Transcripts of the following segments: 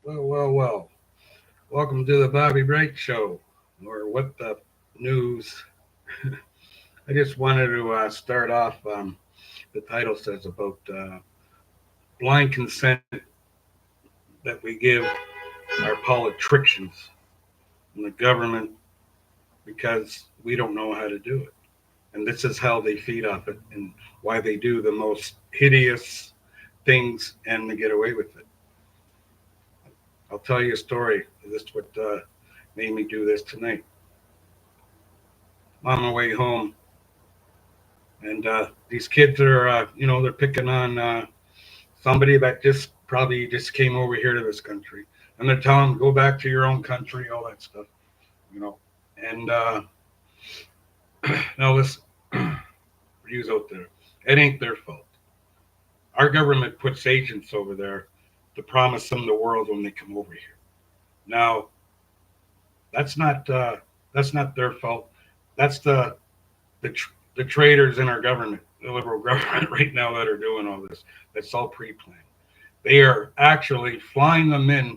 Well. Welcome to the Bobby Bright Show, or What the News. I just wanted to start off. The title says about blind consent that we give our politicians and the government because we don't know how to do it. And this is how they feed off it and why they do the most hideous things and they get away with it. I'll tell you a story. This is what made me do this tonight. On my way home, and these kids are, they're picking on somebody that just probably just came over here to this country, and they're telling them go back to your own country, all that stuff, you know. And now listen, for you out there, it ain't their fault. Our government puts agents over there to promise them the world when they come over here. Now that's not uh, that's not their fault. That's the traitors in our government, the liberal government right now that are doing all this. That's all pre-planned. They are actually flying them in,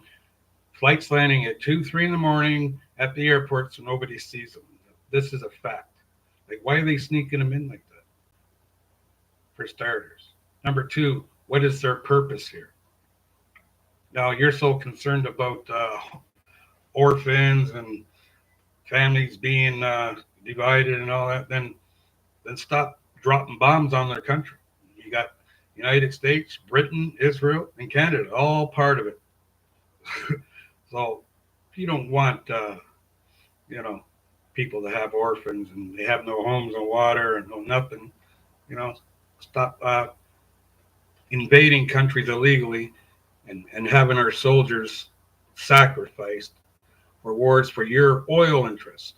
flights landing at 2, 3 in the morning at the airport so nobody sees them. This is a fact. Like, why are they sneaking them in like that? For starters. Number two, what is their purpose here? Now, you're so concerned about orphans and families being divided and all that, then stop dropping bombs on their country. You got United States, Britain, Israel, and Canada, all part of it. So if you don't want, you know, people to have orphans and they have no homes and water and no nothing, you know, stop invading countries illegally and having our soldiers sacrificed for wars for your oil interest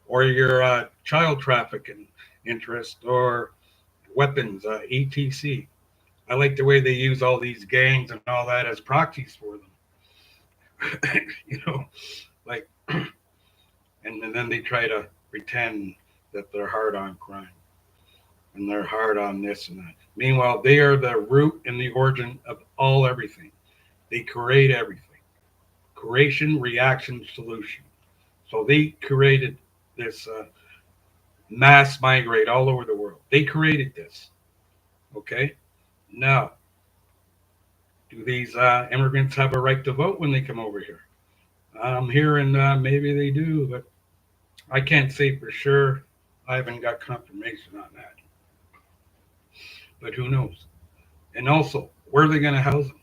or your child trafficking interest or weapons, etc. I like the way they use all these gangs and all that as proxies for them. you know, like, and then they try to pretend that they're hard on crime and they're hard on this and that. Meanwhile, they are the root and the origin of all everything. They create everything. Creation, reaction, solution. So they created this mass migrate all over the world. They created this. Okay. Now, do these immigrants have a right to vote when they come over here? I'm hearing maybe they do, but I can't say for sure. I haven't got confirmation on that. But who knows? And also, where are they going to house them?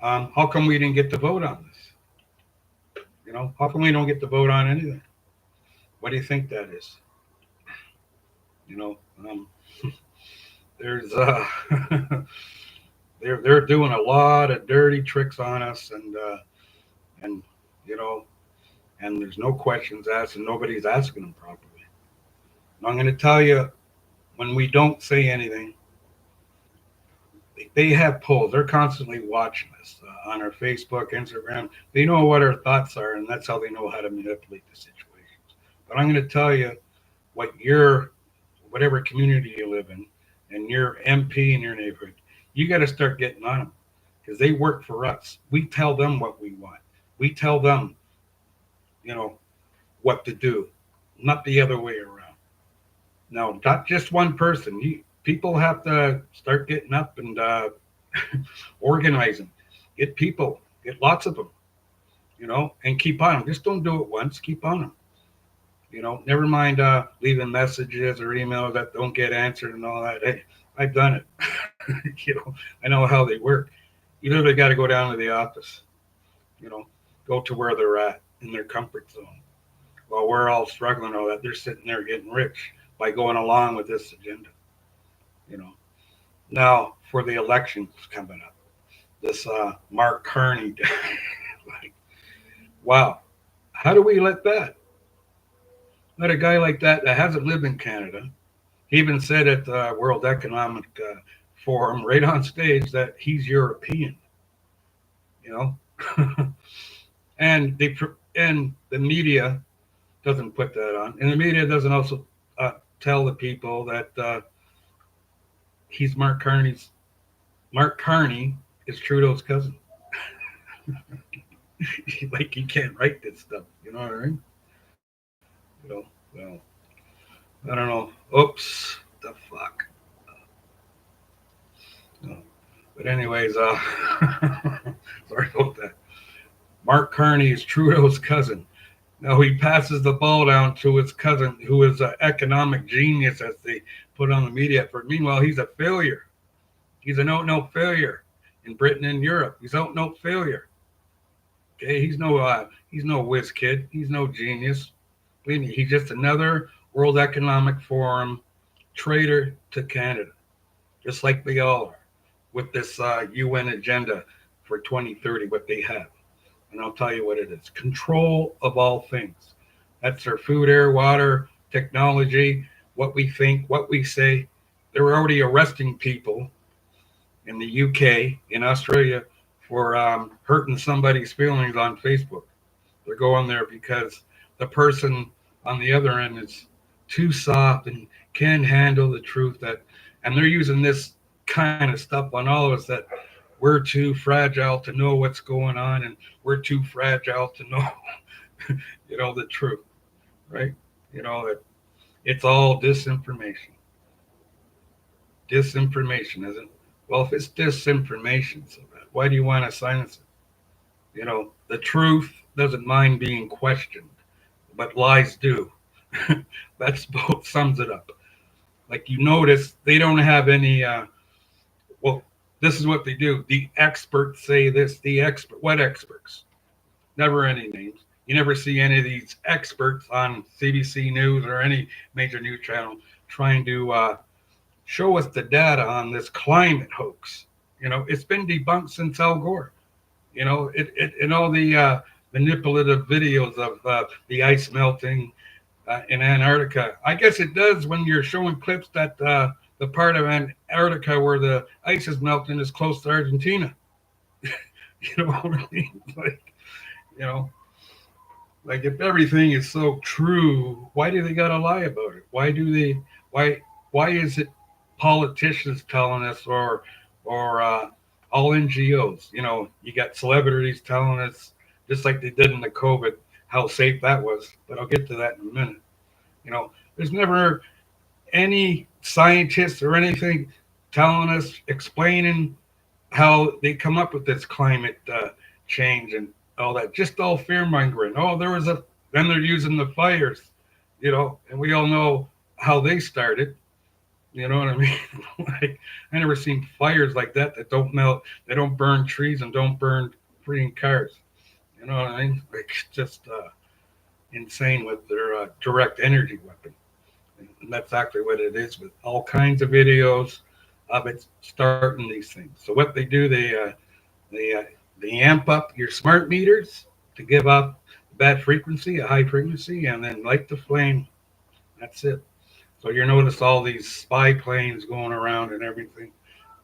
How come we didn't get to vote on this? How come we don't get to vote on anything? What do you think that is? You know, there's they're doing a lot of dirty tricks on us, and you know, and there's no questions asked, and nobody's asking them properly. And I'm going to tell you, when we don't say anything, they have polls. They're constantly watching us on our Facebook, Instagram. They know what our thoughts are, and that's how they know how to manipulate the situations. But I'm going to tell you what your whatever community you live in, and your MP in your neighborhood, you got to start getting on them because they work for us. We tell them what we want. We tell them, you know, what to do, not the other way around. No, not just one person. People have to start getting up and organizing. Get people, get lots of them, and keep on them. Just don't do it once. Keep on them. Never mind leaving messages or emails that don't get answered and all that. Hey, I've done it. I know how they work. You literally got to go down to the office. You know, go to where they're at in their comfort zone. While we're all struggling, all that they're sitting there getting rich by going along with this agenda. You know. Now for the elections coming up, this Mark Carney, like, wow, how do we let a guy like that hasn't lived in Canada? He even said at the World Economic Forum, right on stage, that he's European. You know, and the media doesn't put that on, and the media doesn't also tell the people that he's Mark Carney is Trudeau's cousin. Like he can't write this stuff. You know what I mean? You know, well, I don't know. Oops, the fuck. No. But anyways, sorry about that. Mark Carney is Trudeau's cousin. Now he passes the ball down to his cousin, who is an economic genius, as they put on the media. For meanwhile, he's a failure. He's an out-and-out failure in Britain and Europe. He's out-and-out failure. Okay, he's no whiz kid. He's no genius. Believe me, he's just another World Economic Forum traitor to Canada, just like they all are, with this UN agenda for 2030. What they have, and I'll tell you what it is: control of all things. That's their food, air, water, technology, what we think, what we say. They're already arresting people in the UK, in Australia, for hurting somebody's feelings on Facebook. They're going there because the person on the other end is too soft and can't handle the truth. And they're using this kind of stuff on all of us, that we're too fragile to know what's going on, and we're too fragile to know, the truth, right? That it's all disinformation. Disinformation, isn't it? Well, if it's disinformation, so bad, why do you want to silence it? The truth doesn't mind being questioned, but lies do. That's both sums it up. Like you notice, they don't have any. Well, this is what they do. The experts say this. The expert. What experts? Never any names. You never see any of these experts on CBC News or any major news channel trying to show us the data on this climate hoax. It's been debunked since Al Gore. And all the manipulative videos of the ice melting in Antarctica. I guess it does when you're showing clips that the part of Antarctica where the ice is melting is close to Argentina. You know what I mean? You know, like if everything is so true, why do they gotta lie about it? Why is it politicians telling us, or all NGOs? You got celebrities telling us, just like they did in the COVID, how safe that was. But I'll get to that in a minute. There's never any scientists or anything telling us, explaining how they come up with this climate change and all that. Just all fear mongering. Oh, then they're using the fires, and we all know how they started. You know what I mean? Like, I never seen fires like that don't melt, they don't burn trees and don't burn freaking cars. You know what I mean? Like, just insane with their direct energy weapon. And that's exactly what it is, with all kinds of videos of it starting these things. So what they do, they amp up your smart meters to give off bad frequency, a high frequency, and then light the flame. That's it. So you notice all these spy planes going around and everything.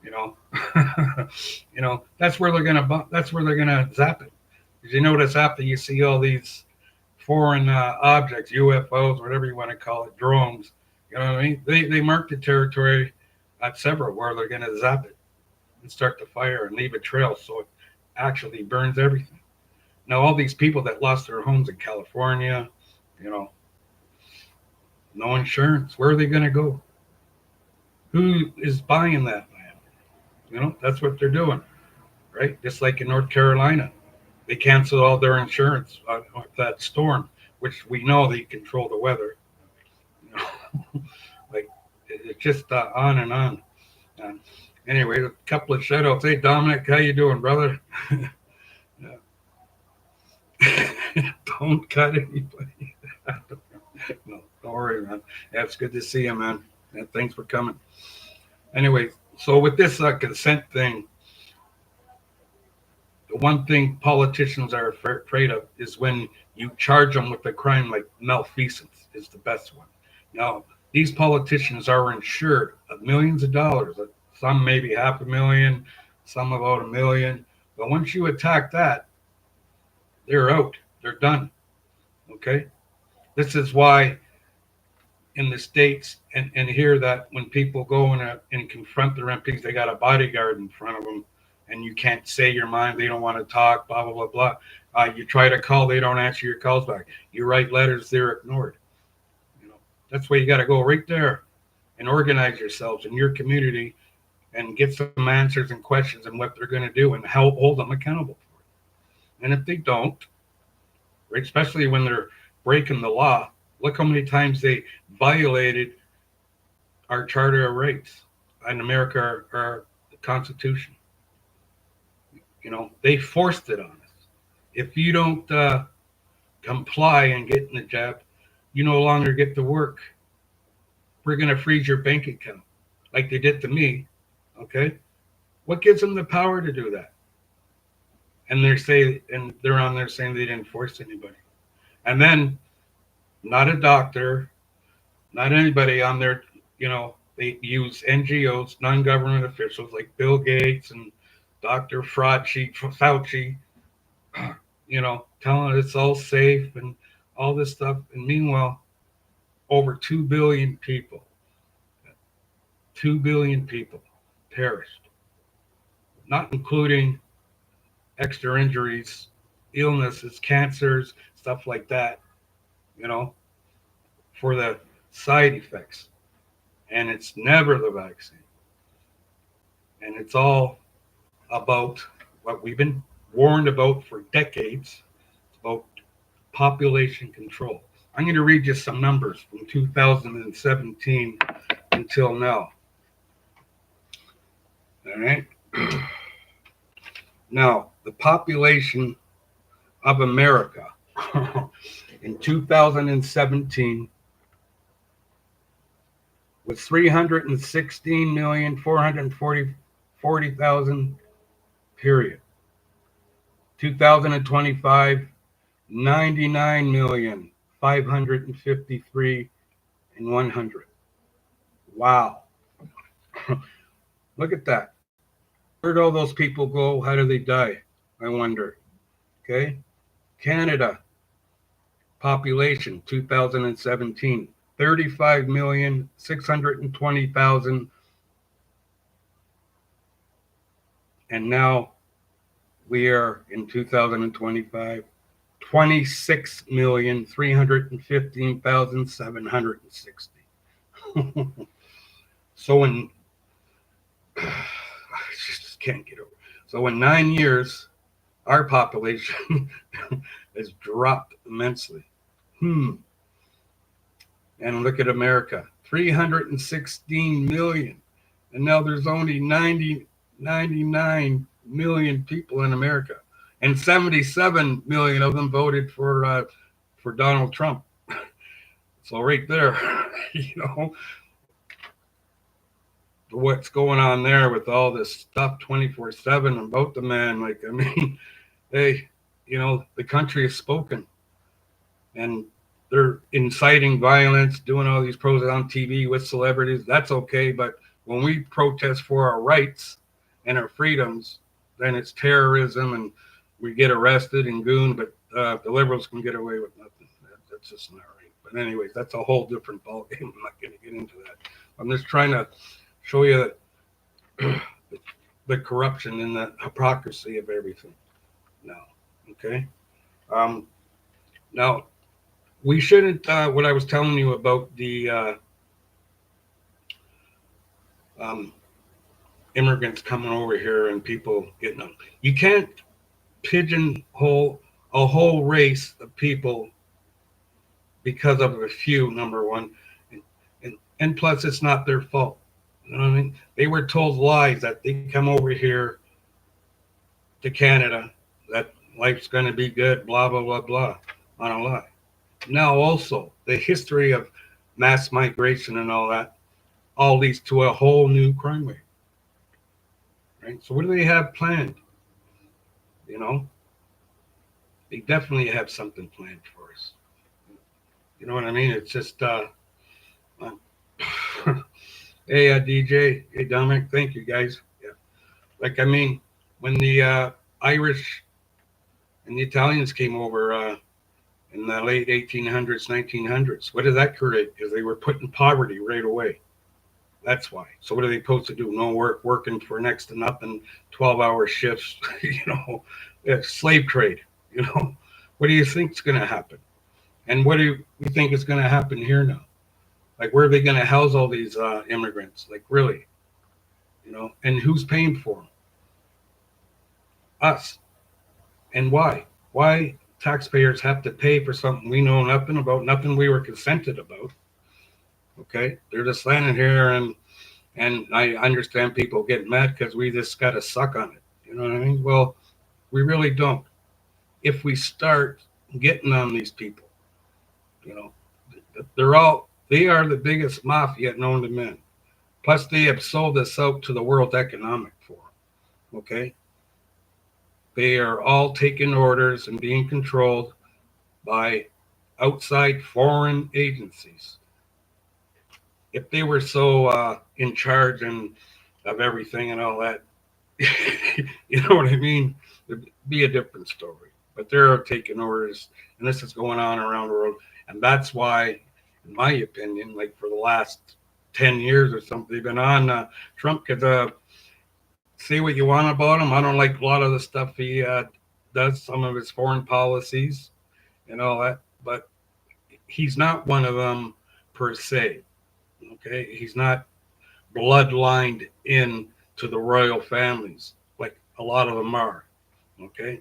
You know, that's where they're gonna zap it. Because you notice after you see all these foreign objects, UFOs, whatever you want to call it, drones. You know what I mean? They mark the territory at several where they're going to zap it and start to fire and leave a trail, so it actually burns everything. Now, all these people that lost their homes in California, no insurance. Where are they going to go? Who is buying that land? That's what they're doing, right? Just like in North Carolina, they canceled all their insurance on that storm, which we know they control the weather. Like it's just on and on. Anyway, a couple of shout outs. Hey, Dominic, how you doing, brother? Don't cut anybody. No, don't worry, man. Yeah, it's good to see you, man. Yeah, thanks for coming. Anyway, so with this consent thing, the one thing politicians are afraid of is when you charge them with a crime like malfeasance is the best one. Now, these politicians are insured of millions of dollars, some maybe $500,000, some about $1 million. But once you attack that, they're out. They're done. Okay? This is why in the States and here that when people go and confront their MPs, they got a bodyguard in front of them and you can't say your mind. They don't want to talk, blah, blah, blah, blah. You try to call, they don't answer your calls back. You write letters, they're ignored. You know, that's where you got to go right there and organize yourselves in your community and get some answers and questions and what they're going to do and how hold them accountable for it. And if they don't, right, especially when they're breaking the law, look how many times they violated our Charter of Rights in America, our Constitution. You know, they forced it on us. If you don't comply and get in the jab, you no longer get to work. We're going to freeze your bank account like they did to me. Okay. What gives them the power to do that? And they're on there saying they didn't force anybody. And then not a doctor, not anybody on there, you know, they use NGOs, non-government officials like Bill Gates and Dr. Fauci, you know, telling us it's all safe and all this stuff. And meanwhile, over 2 billion people perished, not including extra injuries, illnesses, cancers, stuff like that, you know, for the side effects. And it's never the vaccine. And it's all about what we've been warned about for decades, about population control. I'm going to read you some numbers from 2017 until now. All right. Now, the population of America in 2017 was 316,440,000, period. 2025, 99,553,100. Wow. Look at that. Where'd all those people go? How do they die? I wonder. Okay. Canada, population 2017, 35,620,000. And now we are in 2025, 26,315,760. So I just can't get over. So in 9 years, our population has dropped immensely. And look at America, 316 million. And now there's only 99 million people in America. And 77 million of them voted for Donald Trump. So right there, you know, what's going on there with all this stuff 24/7 about the man. Like, I mean, hey, you know, the country has spoken, and they're inciting violence, doing all these protests on TV with celebrities. That's okay, but when we protest for our rights and our freedoms, then it's terrorism, and we get arrested and gooned. But the liberals can get away with nothing. That's just not right. But anyways, that's a whole different ballgame. I'm not going to get into that. I'm just trying to show you the corruption and the hypocrisy of everything now. Okay. Now, we shouldn't, what I was telling you about the immigrants coming over here and people getting them. You can't pigeonhole a whole race of people because of a few, number one. And plus, it's not their fault. You know what I mean? They were told lies that they come over here to Canada, that life's going to be good, blah, blah, blah, blah, on a lie. Now also, the history of mass migration and all that all leads to a whole new crime wave. Right? So what do they have planned? You know? They definitely have something planned for us. You know what I mean? It's just hey, DJ, hey, Dominic, thank you, guys. Yeah. Like, I mean, when the Irish and the Italians came over in the late 1800s, 1900s, what did that create? Because they were put in poverty right away. That's why. So what are they supposed to do? No work, working for next to nothing, 12-hour shifts, slave trade, you know. What do you think's going to happen? And what do you think is going to happen here now? Like, where are they going to house all these immigrants? Like, really, and who's paying for them? Us. And why? Why taxpayers have to pay for something we know nothing about, nothing we were consented about? Okay, they're just landing here, and I understand people get mad because we just got to suck on it. You know what I mean? Well, we really don't. If we start getting on these people, you know, they are the biggest mafia known to men. Plus, they have sold us out to the World Economic Forum. Okay, they are all taking orders and being controlled by outside foreign agencies. If they were so in charge and of everything and all that, you know what I mean? It'd be a different story. But they're taking orders, and this is going on around the world. And that's why, in my opinion, like for the last 10 years or something, they've been on Trump. Because say what you want about him, I don't like a lot of the stuff he does, some of his foreign policies and all that. But he's not one of them per se. Okay, he's not bloodlined in to the royal families like a lot of them are. Okay,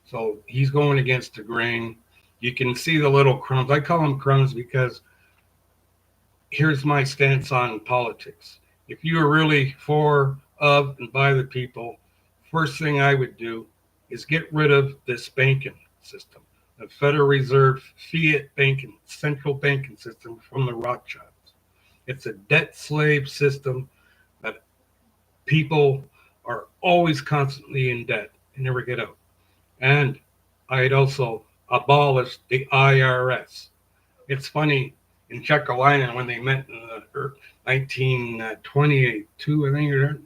so he's going against the grain. You can see the little crumbs. I call them crumbs because here's my stance on politics. If you are really for, of, and by the people, first thing I would do is get rid of this banking system, the Federal Reserve fiat banking, central banking system from the Rothschilds. It's a debt slave system that people are always constantly in debt and never get out. And I'd also abolish the IRS. It's funny, in Czechoslovakia when they met in the 1922, I think,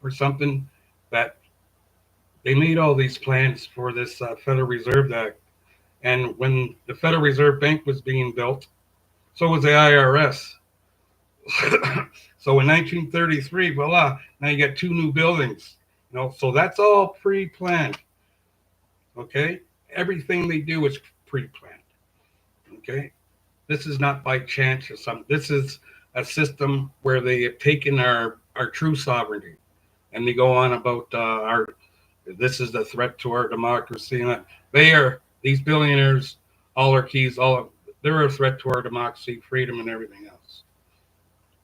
or something, that they made all these plans for this Federal Reserve Act. And when the Federal Reserve Bank was being built, so was the IRS. So in 1933, voila, now you got two new buildings. So that's all pre-planned. Okay, everything they do is pre-planned. Okay, this is not by chance or something. This is a system where they have taken our true sovereignty, and they go on about this is the threat to our democracy. And these billionaires, all our keys, they're a threat to our democracy, freedom, and everything else.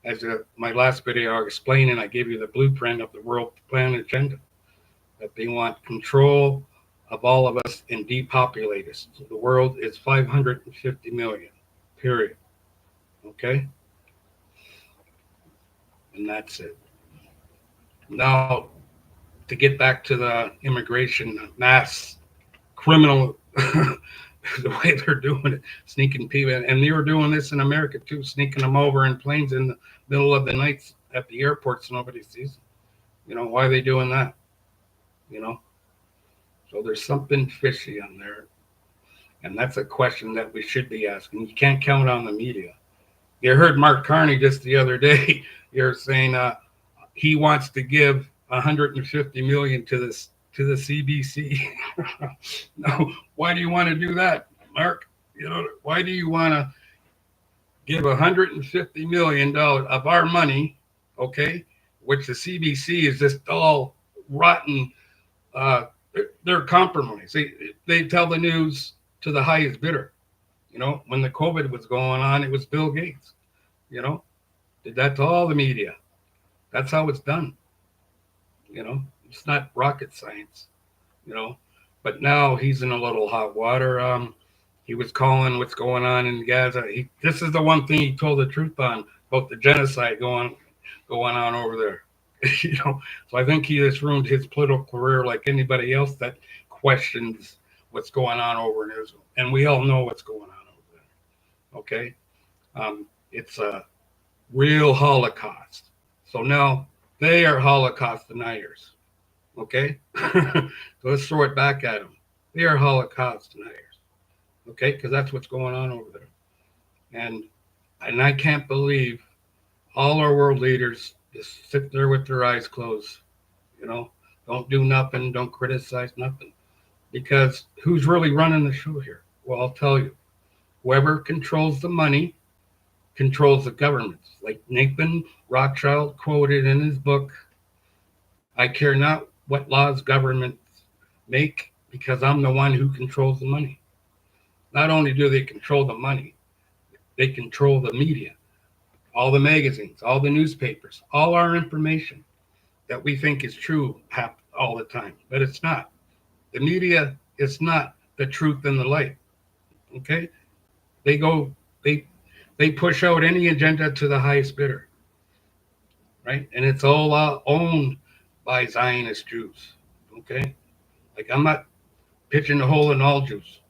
As my last video I explained, and I gave you the blueprint of the World Plan Agenda, that they want control of all of us and depopulate us. So the world is 550 million, period. Okay? And that's it. Now, to get back to the immigration mass criminal, the way they're doing it, sneaking people, and they were doing this in America too, sneaking them over in planes in the middle of the night at the airports, nobody sees them. Why are they doing that? So there's something fishy on there, and that's a question that we should be asking. You can't count on the media. You heard Mark Carney just the other day. You're saying he wants to give 150 million to the CBC. No, why do you want to do that, Mark? Why do you want to give $150 million of our money, okay, which the CBC is just all rotten. They're compromised. They tell the news to the highest bidder. When the COVID was going on, it was Bill Gates. Did that to all the media. That's how it's done. It's not rocket science. But now he's in a little hot water. He was calling what's going on in Gaza. This is the one thing he told the truth on about the genocide going on over there. So I think he just ruined his political career like anybody else that questions what's going on over in Israel. And we all know what's going on over there. Okay? It's a real Holocaust. So now they are Holocaust deniers. Okay? So let's throw it back at them. They are Holocaust deniers. Okay? Because that's what's going on over there. And I can't believe All our world leaders just sit there with their eyes closed. You know, don't do nothing, don't criticize nothing. Because who's really running the show here? Well, I'll tell you. Whoever controls the money controls the governments. Like Nathan Rothschild quoted in his book, I care not what laws governments make because I'm the one who controls the money. Not only do they control the money, they control the media, all the magazines, all the newspapers, all our information that we think is true all the time, but it's not. The media is not the truth and the light. Okay, they go, they they push out any agenda to the highest bidder, right? And it's all owned by Zionist Jews. Okay, like I'm not pitching a hole in all Jews,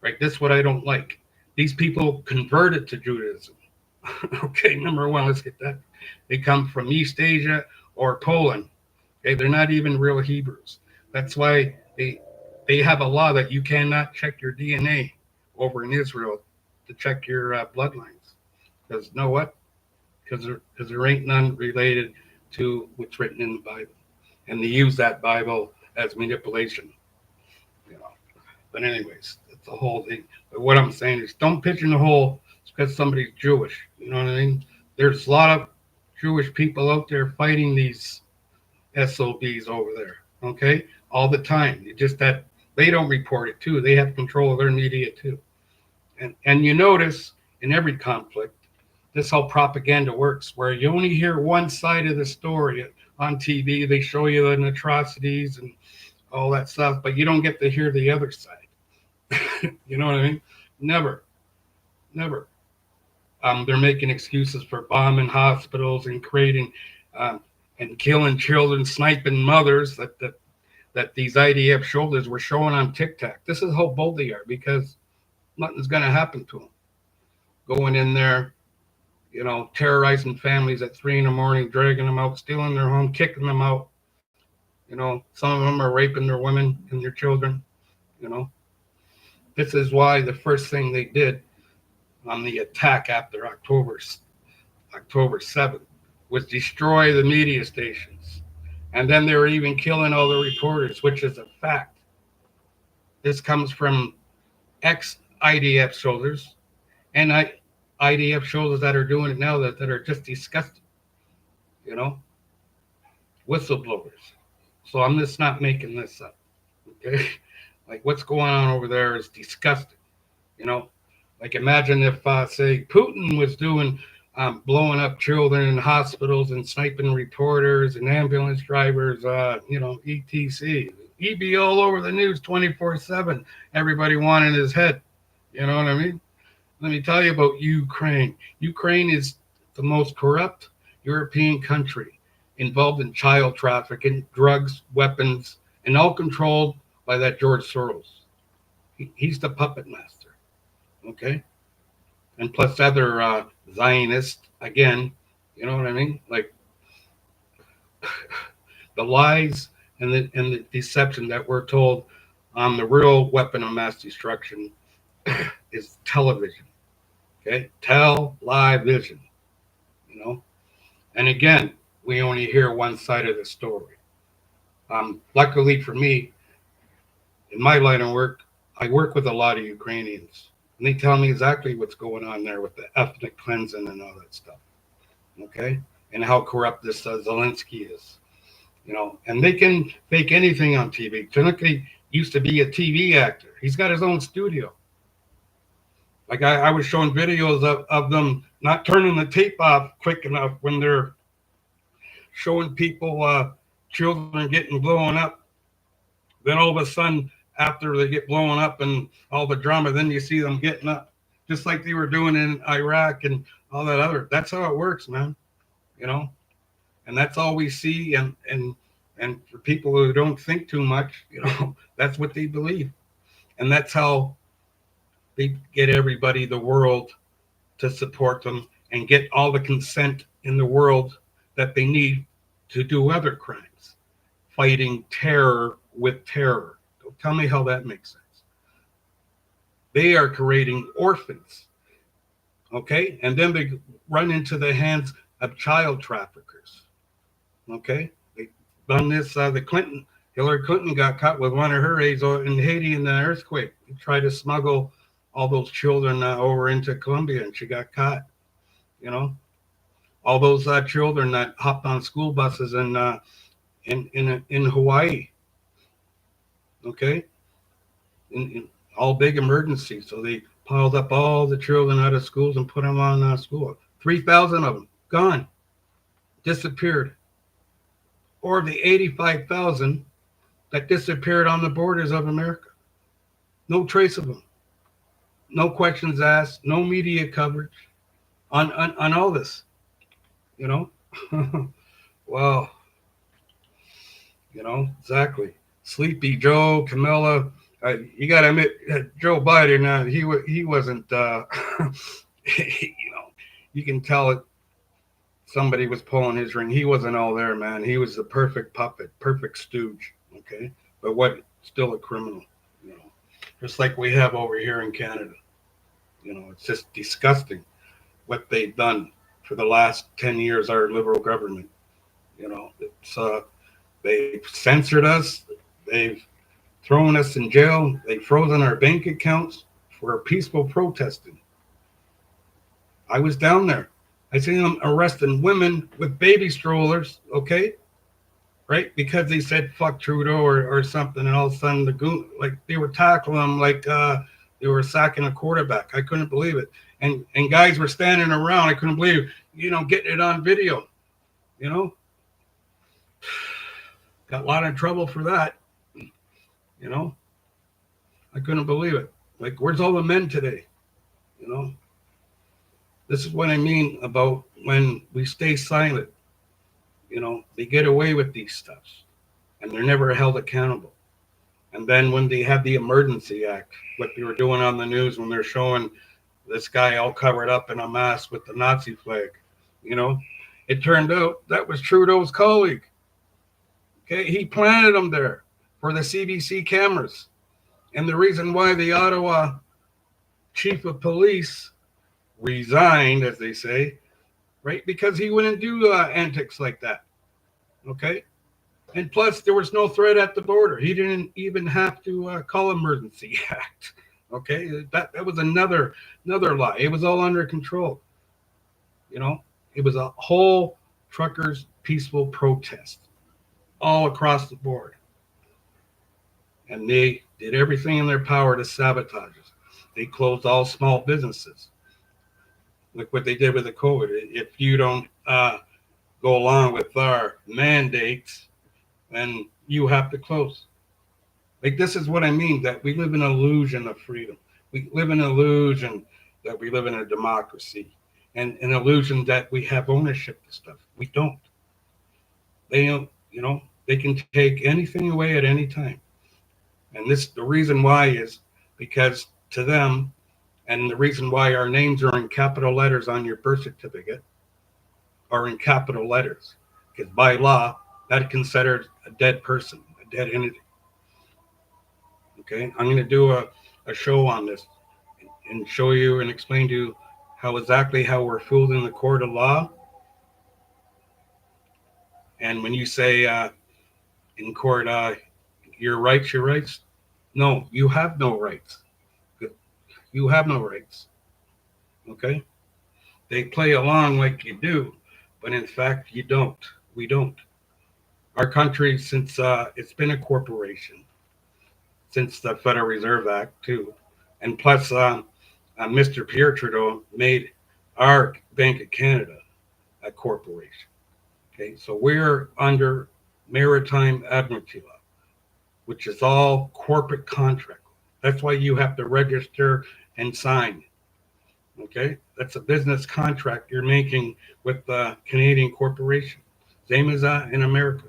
right? That's what I don't like. These people converted to Judaism. Okay, number one, let's get that. They come from East Asia or Poland. Okay, they're not even real Hebrews. That's why they have a law that you cannot check your DNA over in Israel to check your bloodlines. Because you know what? Because there ain't none related to what's written in the Bible, and they use that Bible as manipulation. You know. But anyways, that's the whole thing. But what I'm saying is, don't pitch in the hole because somebody's Jewish. You know what I mean? There's a lot of Jewish people out there fighting these SOBs over there. Okay, all the time. It's just that they don't report it too. They have control of their media too. And you notice in every conflict, this how propaganda works, where you only hear one side of the story on TV. They show you the atrocities and all that stuff, but you don't get to hear the other side. You know what I mean? Never, never. They're making excuses for bombing hospitals and creating and killing children, sniping mothers that these IDF soldiers were showing on TikTok. This is how bold they are because nothing's going to happen to them. Going in there, you know, terrorizing families at 3 a.m, dragging them out, stealing their home, kicking them out. You know, some of them are raping their women and their children. You know, this is why the first thing they did on the attack after October 7th was destroy the media stations. And then they were even killing all the reporters, which is a fact. This comes from ex-IDF soldiers and IDF soldiers that are doing it now that are just disgusting, you know, whistleblowers. So I'm just not making this up, okay? Like what's going on over there is disgusting, you know? Like imagine if, say, Putin was doing blowing up children in hospitals and sniping reporters and ambulance drivers, you know, etc. He'd be all over the news 24/7. Everybody wanting his head. You know what I mean? Let me tell you about Ukraine. Ukraine is the most corrupt European country involved in child trafficking, drugs, weapons, and all controlled by that George Soros. He's the puppet master. Okay? And plus other Zionists, again, you know what I mean? Like the lies and the deception that we're told the real weapon of mass destruction is television. Okay? Television. You know? And again, we only hear one side of the story. Luckily for me, in my line of work, I work with a lot of Ukrainians. And they tell me exactly what's going on there with the ethnic cleansing and all that stuff. Okay? And how corrupt this Zelensky is. You know, and they can fake anything on TV. Zelensky used to be a TV actor. He's got his own studio. Like I was showing videos of them not turning the tape off quick enough when they're showing people, children getting blown up. Then all of a sudden, after they get blown up and all the drama, then you see them getting up, just like they were doing in Iraq and all that other. That's how it works, man. You know, and that's all we see. And for people who don't think too much, you know, that's what they believe, and that's how they get everybody, the world, to support them and get all the consent in the world that they need to do other crimes, fighting terror with terror. Tell me how that makes sense. They are creating orphans, okay? And then they run into the hands of child traffickers. Okay, they done this. Hillary Clinton got caught with one of her aides in Haiti in the earthquake. He tried to smuggle all those children over into Colombia, and she got caught. You know, all those children that hopped on school buses in Hawaii. Okay, in all big emergencies. So they piled up all the children out of schools and put them on school. 3,000 of them gone, disappeared. Or the 85,000 that disappeared on the borders of America. No trace of them. No questions asked. No media coverage on all this. You know, well, exactly. Sleepy Joe, Camilla. You got to admit, Joe Biden. He wasn't. You can tell it. Somebody was pulling his ring. He wasn't all there, man. He was the perfect puppet, perfect stooge. Okay, but what? Still a criminal. Just like we have over here in Canada. It's just disgusting what they've done for the last 10 years. Our liberal government. It's they've censored us. They've thrown us in jail. They've frozen our bank accounts for peaceful protesting. I was down there. I seen them arresting women with baby strollers, okay? Right? Because they said fuck Trudeau or something, and all of a sudden they were tackling them like they were sacking a quarterback. I couldn't believe it. And guys were standing around. I couldn't believe, getting it on video. Got a lot of trouble for that. I couldn't believe it. Like, where's all the men today? This is what I mean about when we stay silent. They get away with these stuffs, and they're never held accountable. And then when they had the Emergency Act, what they were doing on the news when they're showing this guy all covered up in a mask with the Nazi flag, it turned out that was Trudeau's colleague. Okay, he planted him there for the CBC cameras. And the reason why the Ottawa chief of police resigned, as they say, right? Because he wouldn't do antics like that. Okay? And plus, there was no threat at the border. He didn't even have to call Emergency Act. Okay? That was another lie. It was all under control. It was a whole truckers' peaceful protest all across the board. And they did everything in their power to sabotage us. They closed all small businesses. Look what they did with the COVID. If you don't go along with our mandates, then you have to close. Like, this is what I mean, that we live in an illusion of freedom. We live in an illusion that we live in a democracy, and an illusion that we have ownership of stuff. We don't. They don't, they can take anything away at any time. And the reason why is because to them, and the reason why our names are in capital letters on your birth certificate are in capital letters, because by law, that's considered a dead person, a dead entity. Okay, I'm going to do a show on this and show you and explain to you how we're fooled in the court of law. And when you say in court, your rights, no, you have no rights. You have no rights. Okay? They play along like you do, but in fact, you don't. We don't. Our country, since it's been a corporation, since the Federal Reserve Act, too, and plus Mr. Pierre Trudeau made our Bank of Canada a corporation. Okay? So we're under Maritime Admiralty Law, which is all corporate contract. That's why you have to register and sign. Okay, that's a business contract you're making with the Canadian corporation, same as in America.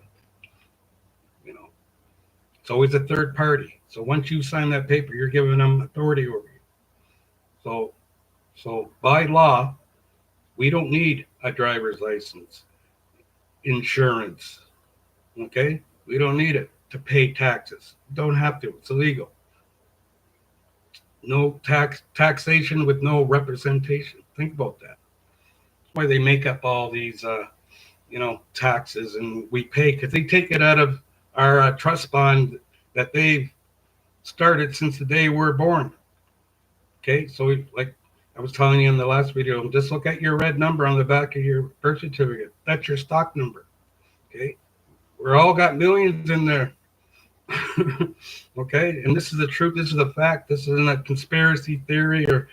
It's always a third party. So once you sign that paper, you're giving them authority over you. So by law, we don't need a driver's license, insurance. Okay, we don't need it to pay taxes. Don't have to. It's illegal. No taxation with no representation. Think about that. why they make up all these, taxes, and we pay because they take it out of our trust fund that they've started since the day we're born. Okay, so like I was telling you in the last video, just look at your red number on the back of your birth certificate. That's your stock number. Okay, we're all got millions in there. Okay, and this is the truth. This is a fact. This isn't a conspiracy theory or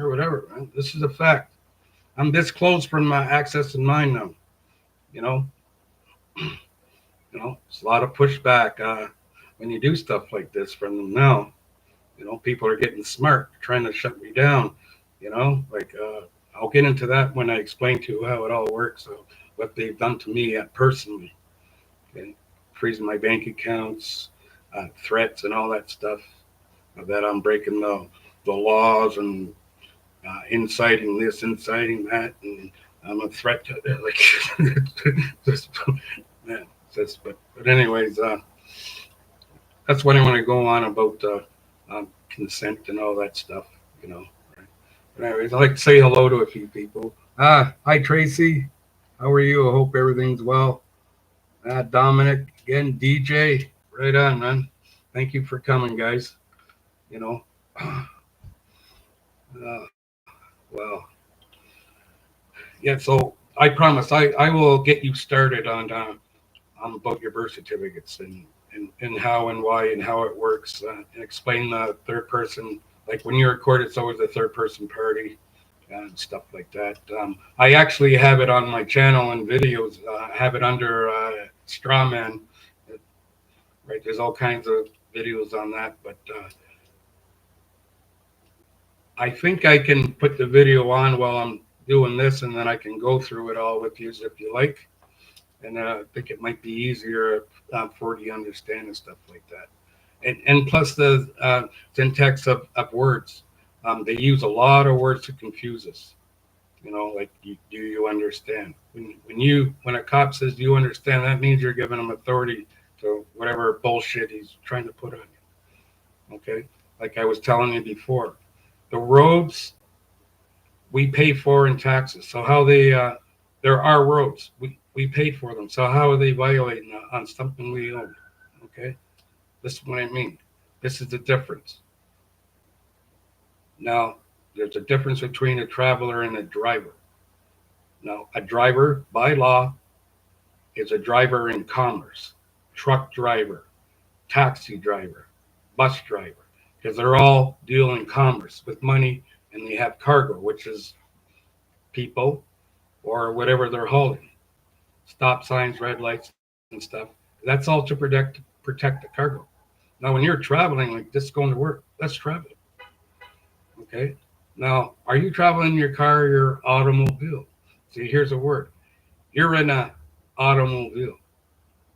whatever. Man. This is a fact. I'm this close from my access and mine now. You know, it's a lot of pushback when you do stuff like this from them now. People are getting smart, trying to shut me down. I'll get into that when I explain to you how it all works, so what they've done to me personally. Okay? Freezing my bank accounts, threats and all that stuff, that I'm breaking the laws and inciting this, inciting that, and I'm a threat to it. But anyways, that's what I want to go on about consent and all that stuff, Right? But anyways, I'd like to say hello to a few people. Hi Tracy, how are you? I hope everything's well. Dominic, again, DJ, right on, man. Thank you for coming, guys. Well, yeah. So I promise I will get you started on about your birth certificates and how and why and how it works, and explain the third person. Like when you record, it's always a third person party and stuff like that. I actually have it on my channel and videos. I have it under Strawman. Right, there's all kinds of videos on that, but I think I can put the video on while I'm doing this, and then I can go through it all with you if you like. And I think it might be easier for you to understand and stuff like that. And plus the syntax of words. They use a lot of words to confuse us. Like, do you understand? When a cop says, do you understand, that means you're giving him authority to whatever bullshit he's trying to put on you. Okay? Like I was telling you before, the roads we pay for in taxes. So how there are roads. We paid for them. So how are they violating on something we own? Okay? This is what I mean. This is the difference. Now, there's a difference between a traveler and a driver. Now, a driver, by law, is a driver in commerce. Truck driver, taxi driver, bus driver, because they're all dealing commerce with money, and they have cargo, which is people or whatever they're hauling. Stop signs, red lights, and stuff. That's all to protect the cargo. Now, when you're traveling, like just going to work, that's traveling. Okay. Now, are you traveling in your car or your automobile? See, here's a word. You're in an automobile.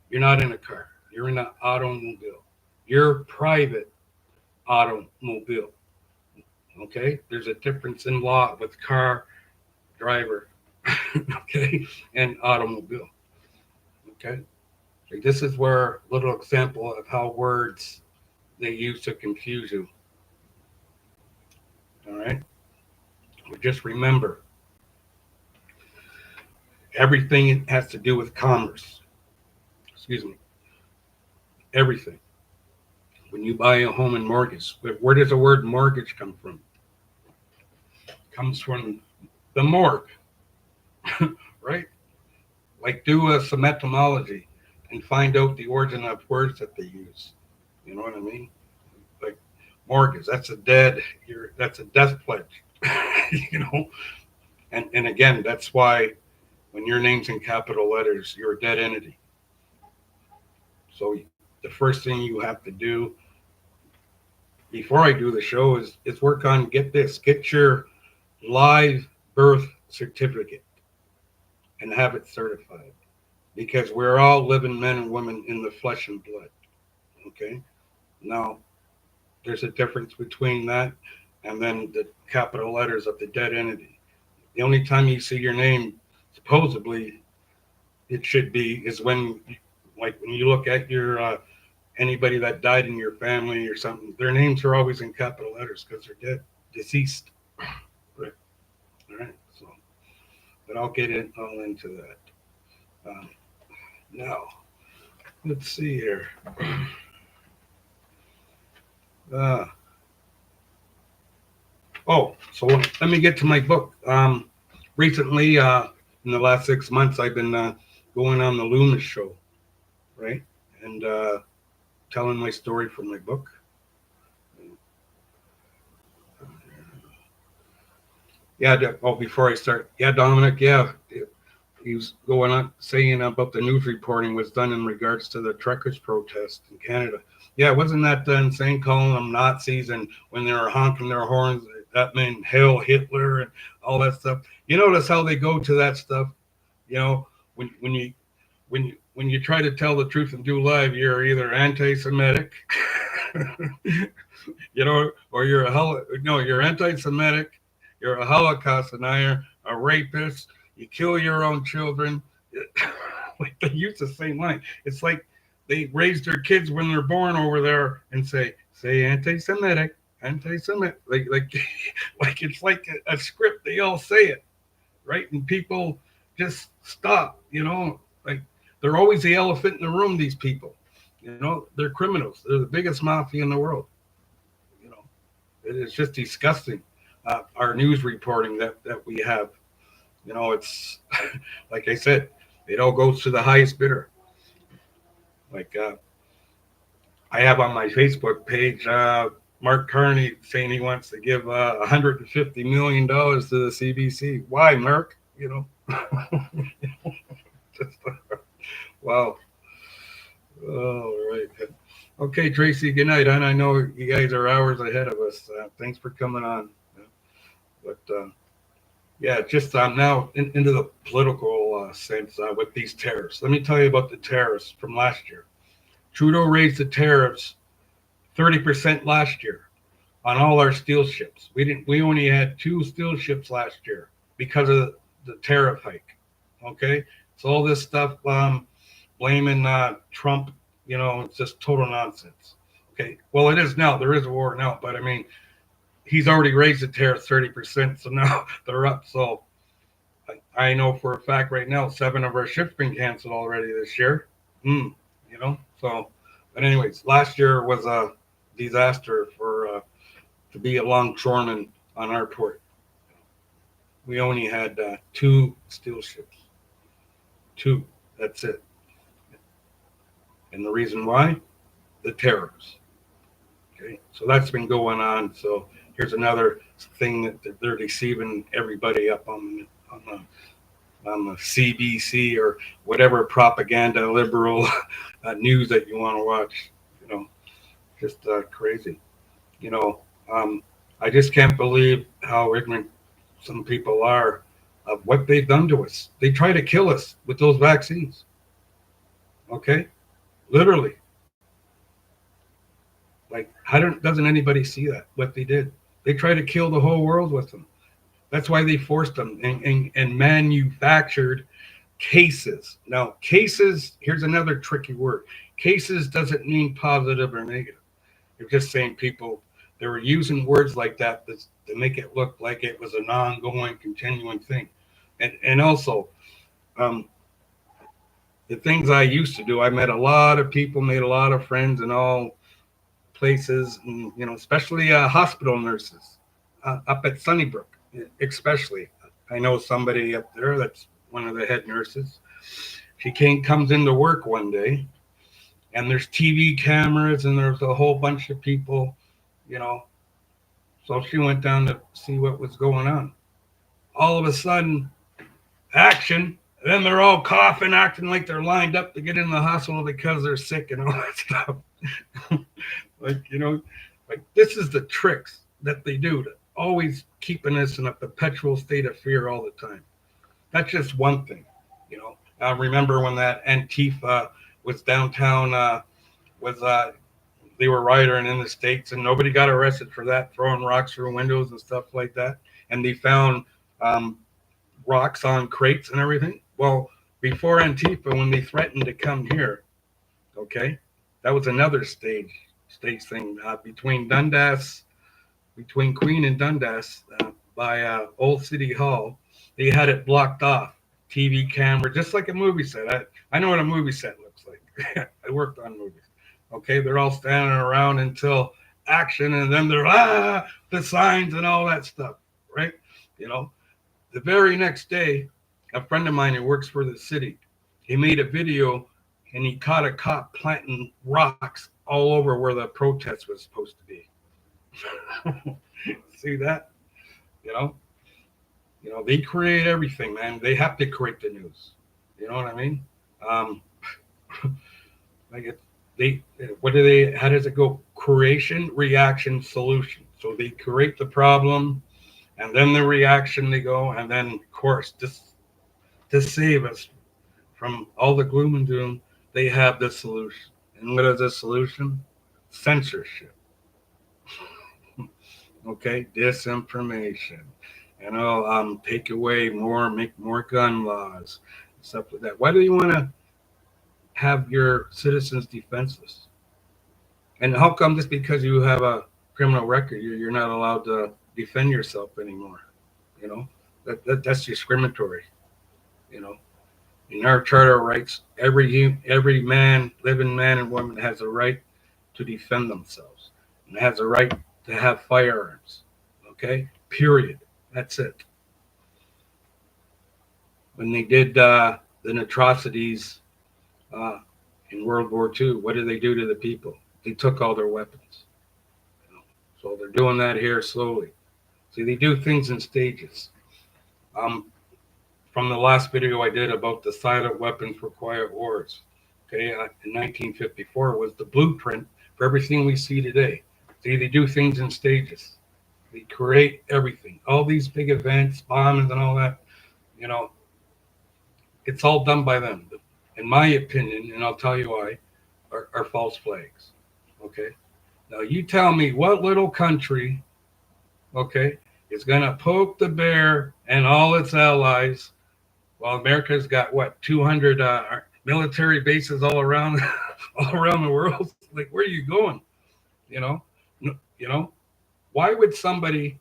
You're not in a car. You're in an automobile. You're private automobile. Okay? There's a difference in law with car, driver, okay, and automobile. Okay? So this is where a little example of how words they use to confuse you. All right? But just remember, everything has to do with commerce. Excuse me. Everything. When you buy a home and mortgage, where does the word mortgage come from? It comes from the morgue, right? Like, do some etymology and find out the origin of words that they use. You know what I mean? Like mortgage, that's a death pledge. And again, that's why when your name's in capital letters, you're a dead entity. So the first thing you have to do before I do the show is work on, get your live birth certificate and have it certified, because we're all living men and women in the flesh and blood. Okay. Now, there's a difference between that and then the capital letters of the dead entity. The only time you see your name, supposedly, it should be, is when you look at your anybody that died in your family or something, their names are always in capital letters because they're dead, deceased. Right. All right. So, but I'll get all into that. Now, let's see here. Uh, so let me get to my book. Recently, in the last 6 months, I've been going on the Loomis show, right? And telling my story from my book. Yeah. Before I start, yeah, Dominic, yeah, he was going on saying about the news reporting was done in regards to the truckers' protest in Canada. Yeah, wasn't that insane calling them Nazis and when they were honking their horns, that meant Hail Hitler and all that stuff. You notice how they go to that stuff. You know, when you try to tell the truth and do live, you're either anti-Semitic, or you're anti-Semitic, you're a Holocaust denier, a rapist, you kill your own children. Like they use the same line. It's like they raise their kids when they're born over there and say anti-Semitic, anti-Semitic, like like it's like a script. They all say it, right? And people just stop. Like they're always the elephant in the room. These people, they're criminals. They're the biggest mafia in the world. You know, it's just disgusting. Our news reporting that we have. It's like I said, it all goes to the highest bidder. Like I have on my Facebook page, Mark Carney saying he wants to give $150 million to the CBC. Why, Mark? Just, wow. All right. Okay, Tracy, good night. And I know you guys are hours ahead of us. Thanks for coming on. But yeah, just now into the political sense with these tariffs. Let me tell you about the tariffs from last year. Trudeau raised the tariffs 30% last year on all our steel ships. We only had 2 steel ships last year because of the tariff hike. Okay, so all this stuff blaming Trump, it's just total nonsense. Okay, well it is now. There is a war now, but I mean, he's already raised the tariffs 30%, so now they're up. So I know for a fact right now 7 of our ships been canceled already this year. So, but anyways, last year was a disaster for to be a longshoreman on our port. We only had 2 steel ships. 2. That's it. And the reason why? The tariffs. Okay, so that's been going on. So here's another thing that they're deceiving everybody up on the CBC or whatever propaganda liberal news that you want to watch. Just crazy. You know, I just can't believe how ignorant some people are of what they've done to us. They try to kill us with those vaccines. Okay, literally. Like, doesn't anybody see that what they did? They try to kill the whole world with them. That's why they forced them and manufactured cases. Now, cases, here's another tricky word. Cases doesn't mean positive or negative. You're just saying they were using words like that to make it look like it was an ongoing, continuing thing. And also, the things I used to do, I met a lot of people, made a lot of friends in all places, and, especially hospital nurses up at Sunnybrook, especially. I know somebody up there that's one of the head nurses. She comes into work one day, and there's TV cameras, and there's a whole bunch of people, So she went down to see what was going on. All of a sudden, action. And then they're all coughing, acting like they're lined up to get in the hospital because they're sick and all that stuff. Like this is the tricks that they do to always keeping us in a perpetual state of fear all the time. That's just one thing. I remember when that Antifa was downtown, they were rioting in the States, and nobody got arrested for that, throwing rocks through windows and stuff like that. And they found rocks on crates and everything. Well, before Antifa, when they threatened to come here, okay, that was another stage thing between Queen and Dundas by Old City Hall. They had it blocked off. TV camera, just like a movie set. I know what a movie set looks like. I worked on movies. Okay, they're all standing around until action, and then they're the signs and all that stuff, right? You know, the very next day, a friend of mine who works for the city, he made a video, and he caught a cop planting rocks all over where the protest was supposed to be. See that? You know, they create everything, man. They have to create the news. You know what I mean? Um, like they, what do they? How does it go? Creation, reaction, solution. So they create the problem, and then the reaction they go, and then of course, just to save us from all the gloom and doom, they have the solution. And what is the solution? Censorship. Okay, disinformation, and take away more, make more gun laws, stuff like that. Why do you want to have your citizens defenseless? And how come just because you have a criminal record, you're not allowed to defend yourself anymore? You know, that's discriminatory. You know, in our Charter of Rights, every man, living man and woman, has a right to defend themselves and has a right to have firearms. Okay, period. That's it. When they did the atrocities uh, in World War II, what did they do to the people? They took all their weapons. You know? So they're doing that here slowly. See, they do things in stages. Um, from the last video I did about the silent weapons for quiet wars, okay, in 1954 was the blueprint for everything we see today. See, they do things in stages. They create everything. All these big events, bombings and all that, you know, it's all done by them. In my opinion, and I'll tell you why, are false flags. Okay? Now you tell me what little country, okay, is going to poke the bear and all its allies while America's got what, 200 military bases all around all around the world? Like, where are you going? You know? You know? Why would somebody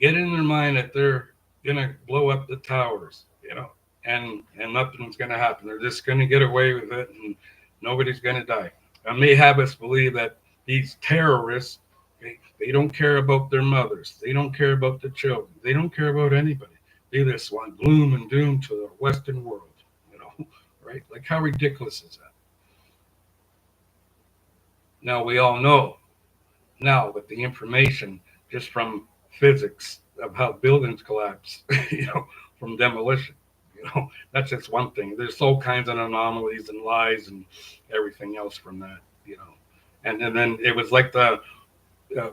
get in their mind that they're gonna blow up the towers, you know, and nothing's gonna happen? They're just gonna get away with it, and nobody's gonna die. And they have us believe that these terrorists, they don't care about their mothers, they don't care about the children, they don't care about anybody. They just want gloom and doom to the Western world, you know, right? Like, how ridiculous is that? Now we all know now with the information just from physics of how buildings collapse, you know, from demolition. You know, that's just one thing. There's all kinds of anomalies and lies and everything else from that, you know. And then it was like the uh,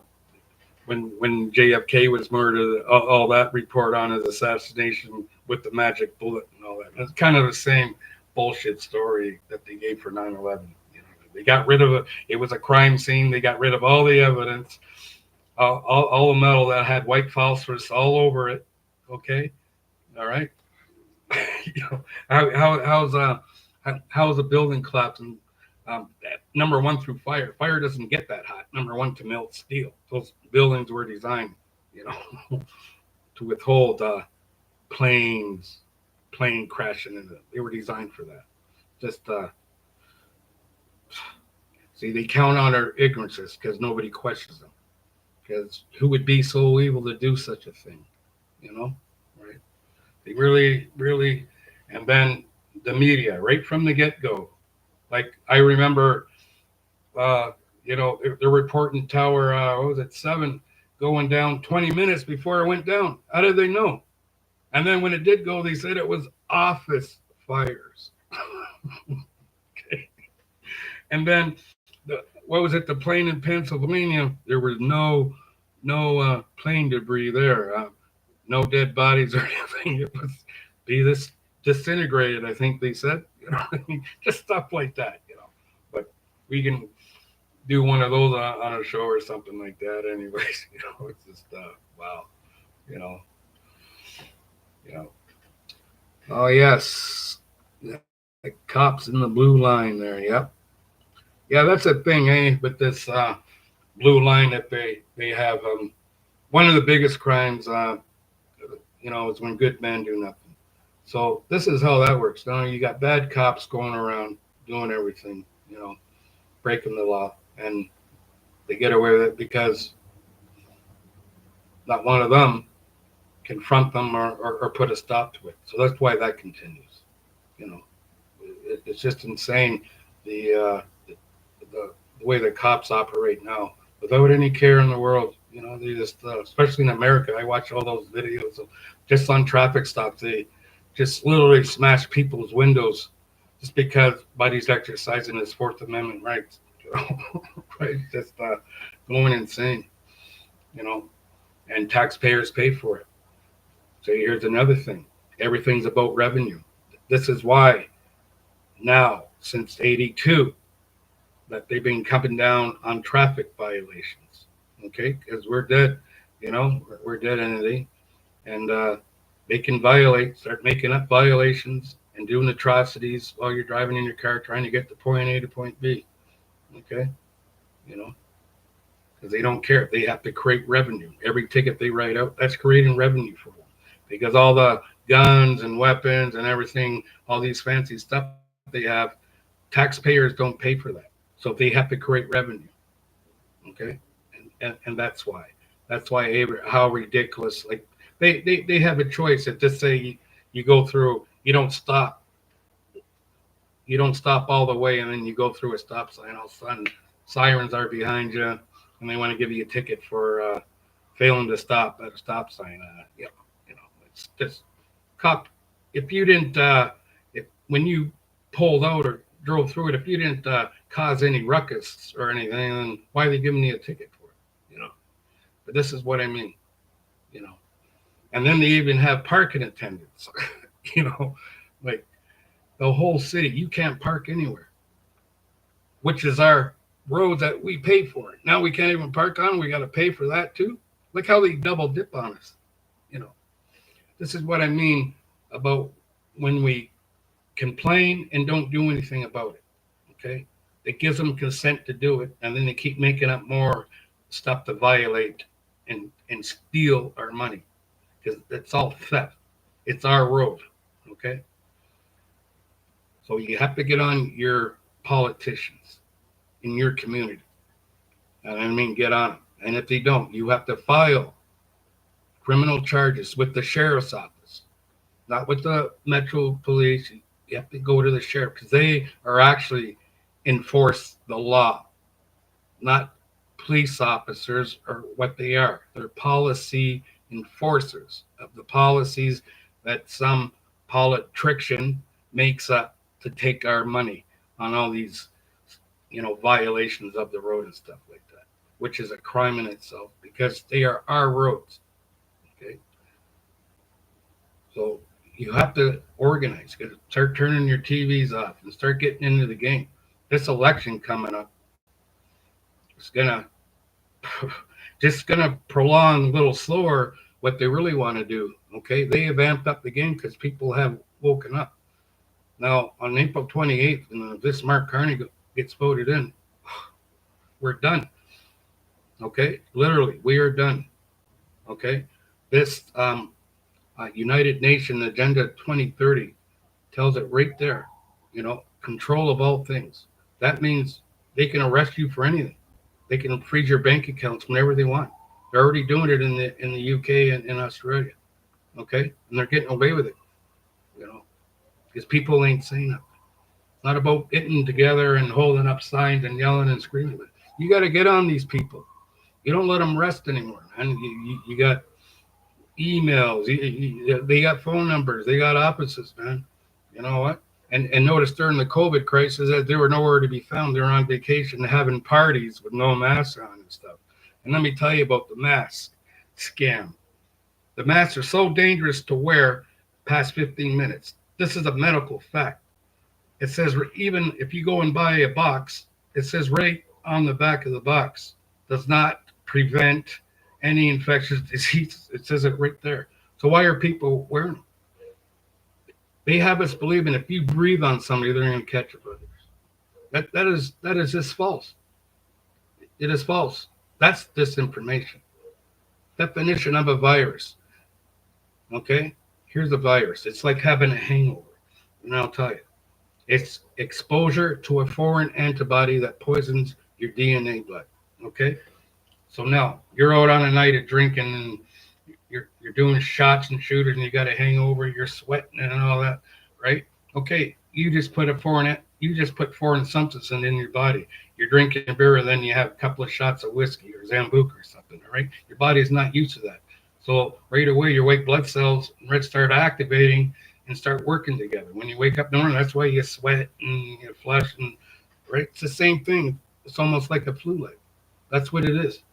when JFK was murdered, all that report on his assassination with the magic bullet and all that. It's kind of the same bullshit story that they gave for 9/11. You know, they got rid of it. It was a crime scene. They got rid of all the evidence, all the metal that had white phosphorus all over it. Okay, all right. You know, how's a building collapsing? Number one, through fire. Fire doesn't get that hot. Number one, to melt steel. Those buildings were designed, you know, to withhold planes, plane crashing into them. They were designed for that. Just see, they count on our ignorances because nobody questions them. Because who would be so evil to do such a thing? You know, right? They really, really, and then the media, right from the get go. Like, I remember, you know, they're reporting Tower, what was it, 7 going down 20 minutes before it went down. How did they know? And then when it did go, they said it was office fires. Okay. And then, what was it, the plane in Pennsylvania? There was no plane debris there. No dead bodies or anything. It was this disintegrated, I think they said. You know, just stuff like that, you know. But we can do one of those on a show or something like that, anyways. You know, it's just wow, you know, you know. Oh yes, the cops in the blue line there. Yep, yeah, that's a thing, eh? But this blue line that they have, one of the biggest crimes, It's when good men do nothing. So this is how that works. Now you got bad cops going around doing everything, breaking the law, and they get away with it because not one of them confront them or put a stop to it. So that's why that continues. You know, it's just insane the, the way the cops operate now without any care in the world. They just, especially in America, I watch all those videos of just on traffic stops. They just literally smash people's windows just because buddy's exercising his Fourth Amendment rights. Right? Just going insane. You know, and taxpayers pay for it. So here's another thing. Everything's about revenue. This is why now, since 82, that they've been coming down on traffic violations. Okay? Because we're dead. We're dead entity. And they can start making up violations and doing atrocities while you're driving in your car trying to get to point A to point B. Okay? Because they don't care. They have to create revenue. Every ticket they write out, that's creating revenue for them. Because all the guns and weapons and everything, all these fancy stuff they have, taxpayers don't pay for that. So they have to create revenue. Okay? And that's why. That's why how ridiculous. Like they have a choice. If just say you go through, you don't stop. You don't stop all the way, and then you go through a stop sign. All of a sudden, sirens are behind you, and they want to give you a ticket for failing to stop at a stop sign. It's just cop. If you didn't, when you pulled out or drove through it, if you didn't cause any ruckus or anything, then why are they giving you a ticket for it? But this is what I mean. And then they even have parking attendants. Like the whole city, you can't park anywhere, which is our road that we pay for. Now we can't even park on. We got to pay for that too. Look how they double dip on us. This is what I mean about when we complain and don't do anything about it. Okay, it gives them consent to do it, and then they keep making up more stuff to violate and steal our money because it's all theft. It's our road. Okay, so you have to get on your politicians in your community, and I mean get on them. And if they don't, you have to file criminal charges with the sheriff's office, not with the Metro Police. You have to go to the sheriff because they are actually enforce the law, not police officers or what they are. They're policy enforcers of the policies that some politician makes up to take our money on all these, violations of the road and stuff like that, which is a crime in itself because they are our roads. Okay. So you have to organize, start turning your TVs off and start getting into the game. This election coming up, it's gonna prolong a little slower what they really want to do. Okay, they have amped up the game because people have woken up. Now on April 28th, and this Mark Carney gets voted in, we're done. Okay, literally, we are done. Okay, this United Nations Agenda 2030 tells it right there. Control of all things. That means they can arrest you for anything. They can freeze your bank accounts whenever they want. They're already doing it in the UK and in Australia. Okay, and they're getting away with it. Because people ain't saying it. It's not about getting together and holding up signs and yelling and screaming. You got to get on these people. You don't let them rest anymore. And you got emails. They got phone numbers. They got offices, man. You know what? And notice during the COVID crisis that they were nowhere to be found. They were on vacation having parties with no masks on and stuff. And let me tell you about the mask scam. The masks are so dangerous to wear past 15 minutes. This is a medical fact. It says even if you go and buy a box, it says right on the back of the box, does not prevent any infectious diseases. It says it right there. So why are people wearing them? They have us believing if you breathe on somebody, they're going to catch it. That is just false. It is false. That's disinformation. Definition of a virus. Okay, here's the virus. It's like having a hangover, and I'll tell you, it's exposure to a foreign antibody that poisons your DNA blood. Okay, so now you're out on a night of drinking and you're doing shots and shooters and you got a hangover, you're sweating and all that, right? Okay, you just put foreign substance in your body. You're drinking beer and then you have a couple of shots of whiskey or Zambuca or something, all right? Your body is not used to that. So right away your white blood cells start activating and start working together. When you wake up in the morning, that's why you sweat and you flush and right? It's the same thing. It's almost like a flu like. That's what it is.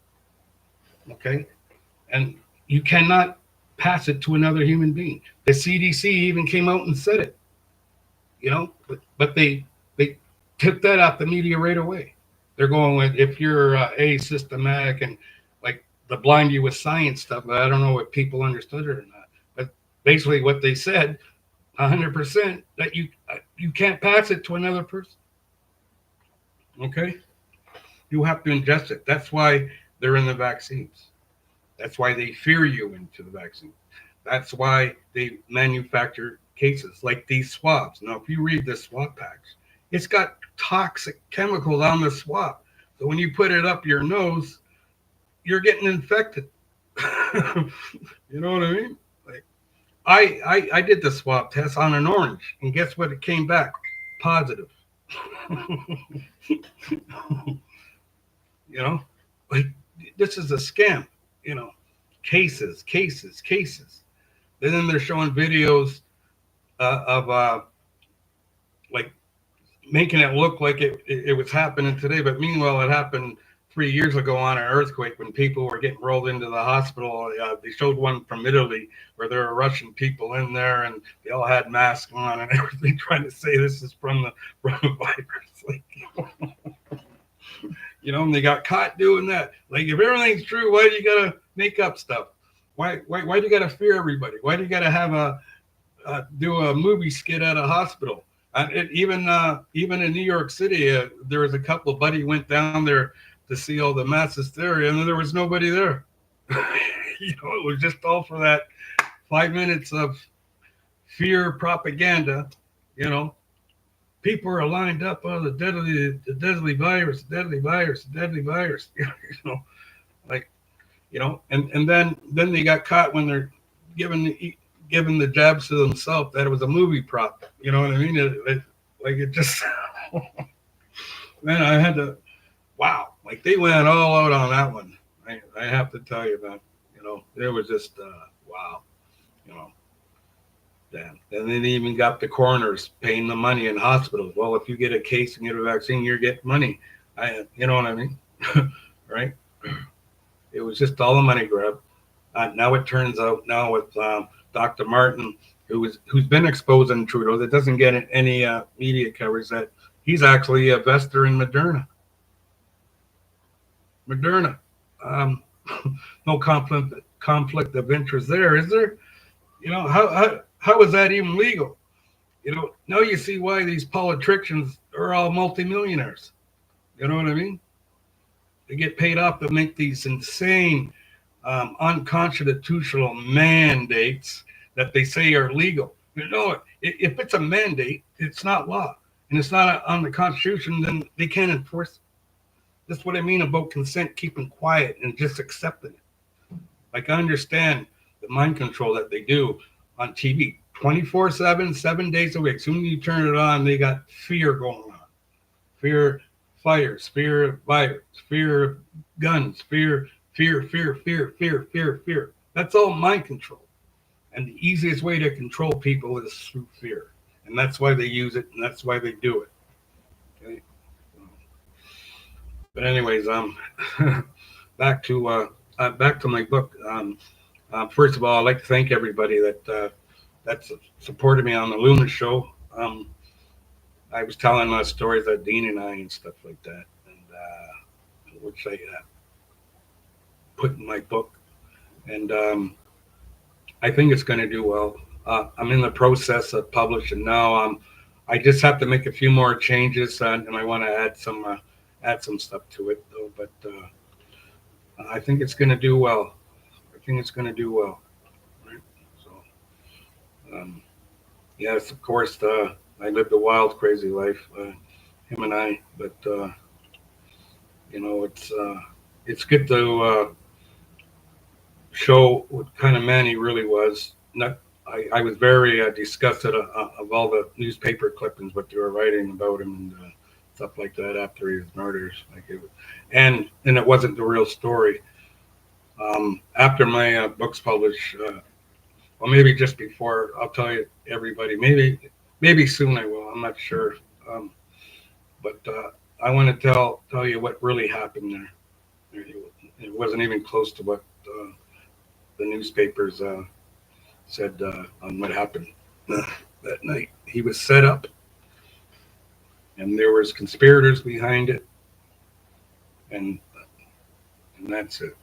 Okay? And you cannot pass it to another human being. The CDC even came out and said it, but they took that out the media right away. They're going with if you're asystematic and like the blind you with science stuff. I don't know if people understood it or not, but basically what they said, 100% that you can't pass it to another person. Okay, you have to ingest it. That's why they're in the vaccines. That's why they fear you into the vaccine. That's why they manufacture cases like these swabs. Now, if you read the swab packs, it's got toxic chemicals on the swab. So when you put it up your nose, you're getting infected. You know what I mean? Like I did the swab test on an orange, and guess what? It came back positive. you know, like this is a scam. You know, cases. And then they're showing videos of like making it look like it was happening today, but meanwhile it happened 3 years ago on an earthquake when people were getting rolled into the hospital. They showed one from Italy where there were Russian people in there and they all had masks on and everything, trying to say this is from the coronavirus. Like, and they got caught doing that. Like, if everything's true, why do you gotta make up stuff? Why do you gotta fear everybody? Why do you gotta have do a movie skit at a hospital? Even in New York City, there was a couple. Buddy went down there to see all the mass hysteria, and then there was nobody there. It was just all for that 5 minutes of fear propaganda. You know, people are lined up. Oh, the deadly virus, deadly virus, deadly virus. Like and then they got caught when they're giving the jabs to themselves that it was a movie prop. You know what I mean? It just man, I had to wow, like they went all out on that one. I have to tell you, man. It was just wow. You know, damn. And then they even got the coroners paying the money in hospitals. Well, if you get a case and get a vaccine, you're getting money. You know what I mean? Right? It was just all a money grab. Now it turns out now with Dr. Martin, who's been exposing Trudeau, that doesn't get any media coverage, that he's actually a investor in Moderna. No conflict of interest there, is there? How is that even legal? Now you see why these politicians are all multimillionaires. You know what I mean? They get paid off to make these insane, unconstitutional mandates that they say are legal. If it's a mandate, it's not law, and it's not on the Constitution, then they can't enforce it. That's what I mean about consent, keeping quiet and just accepting it. Like, I understand the mind control that they do on TV 24/7, 7 days a week. As soon as you turn it on, they got fear going on. Fear fires, fear of virus, fear of guns, fear. That's all mind control. And the easiest way to control people is through fear. And that's why they use it, and that's why they do it. Okay? But anyways, back to my book. First of all, I'd like to thank everybody that supported me on the Luna show. I was telling stories that Dean and I and stuff like that, and which I put in my book, and I think it's going to do well. I'm in the process of publishing now. I just have to make a few more changes, and I want to add some stuff to it, though. But I think it's going to do well. I think it's going to do well. Right? So Yes, of course, I lived a wild, crazy life, him and I. But you know, it's good to show what kind of man he really was. Not, I was very disgusted of all the newspaper clippings, what they were writing about him and stuff like that after his murders. And it wasn't the real story. After my books published, well, maybe just before, I'll tell you everybody. Maybe soon I will. I'm not sure. Um, but I want to tell you what really happened there. It wasn't even close to what the newspapers said on what happened that night. He was set up, and there was conspirators behind it, and and that's it.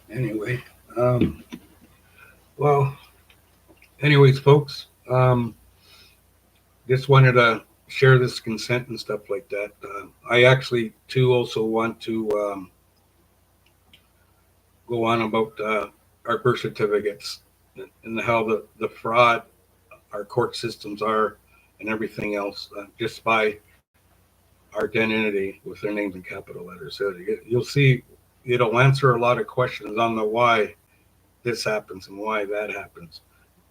Anyway, um, well, anyways, folks, just wanted to share this consent and stuff like that. I actually too also want to go on about our birth certificates and how the fraud our court systems are and everything else just by our identity with their names in capital letters. So you'll see it'll answer a lot of questions on the why this happens and why that happens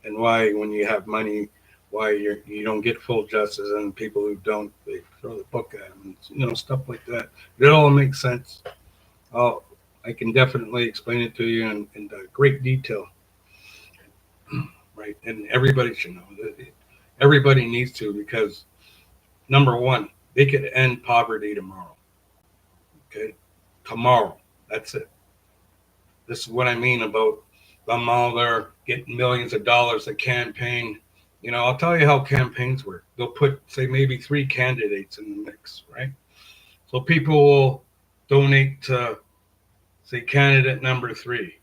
and why when you have money why you don't get full justice and people who don't they throw the book at them, stuff like that. It all makes sense. I'll, I can definitely explain it to you in great detail, right? And everybody should know. Everybody needs to because number one, they could end poverty tomorrow. Okay, tomorrow. That's it. This is what I mean about them all there getting millions of dollars to campaign. I'll tell you how campaigns work. They'll put, say, maybe three candidates in the mix, right? So people will donate to, say, candidate number three.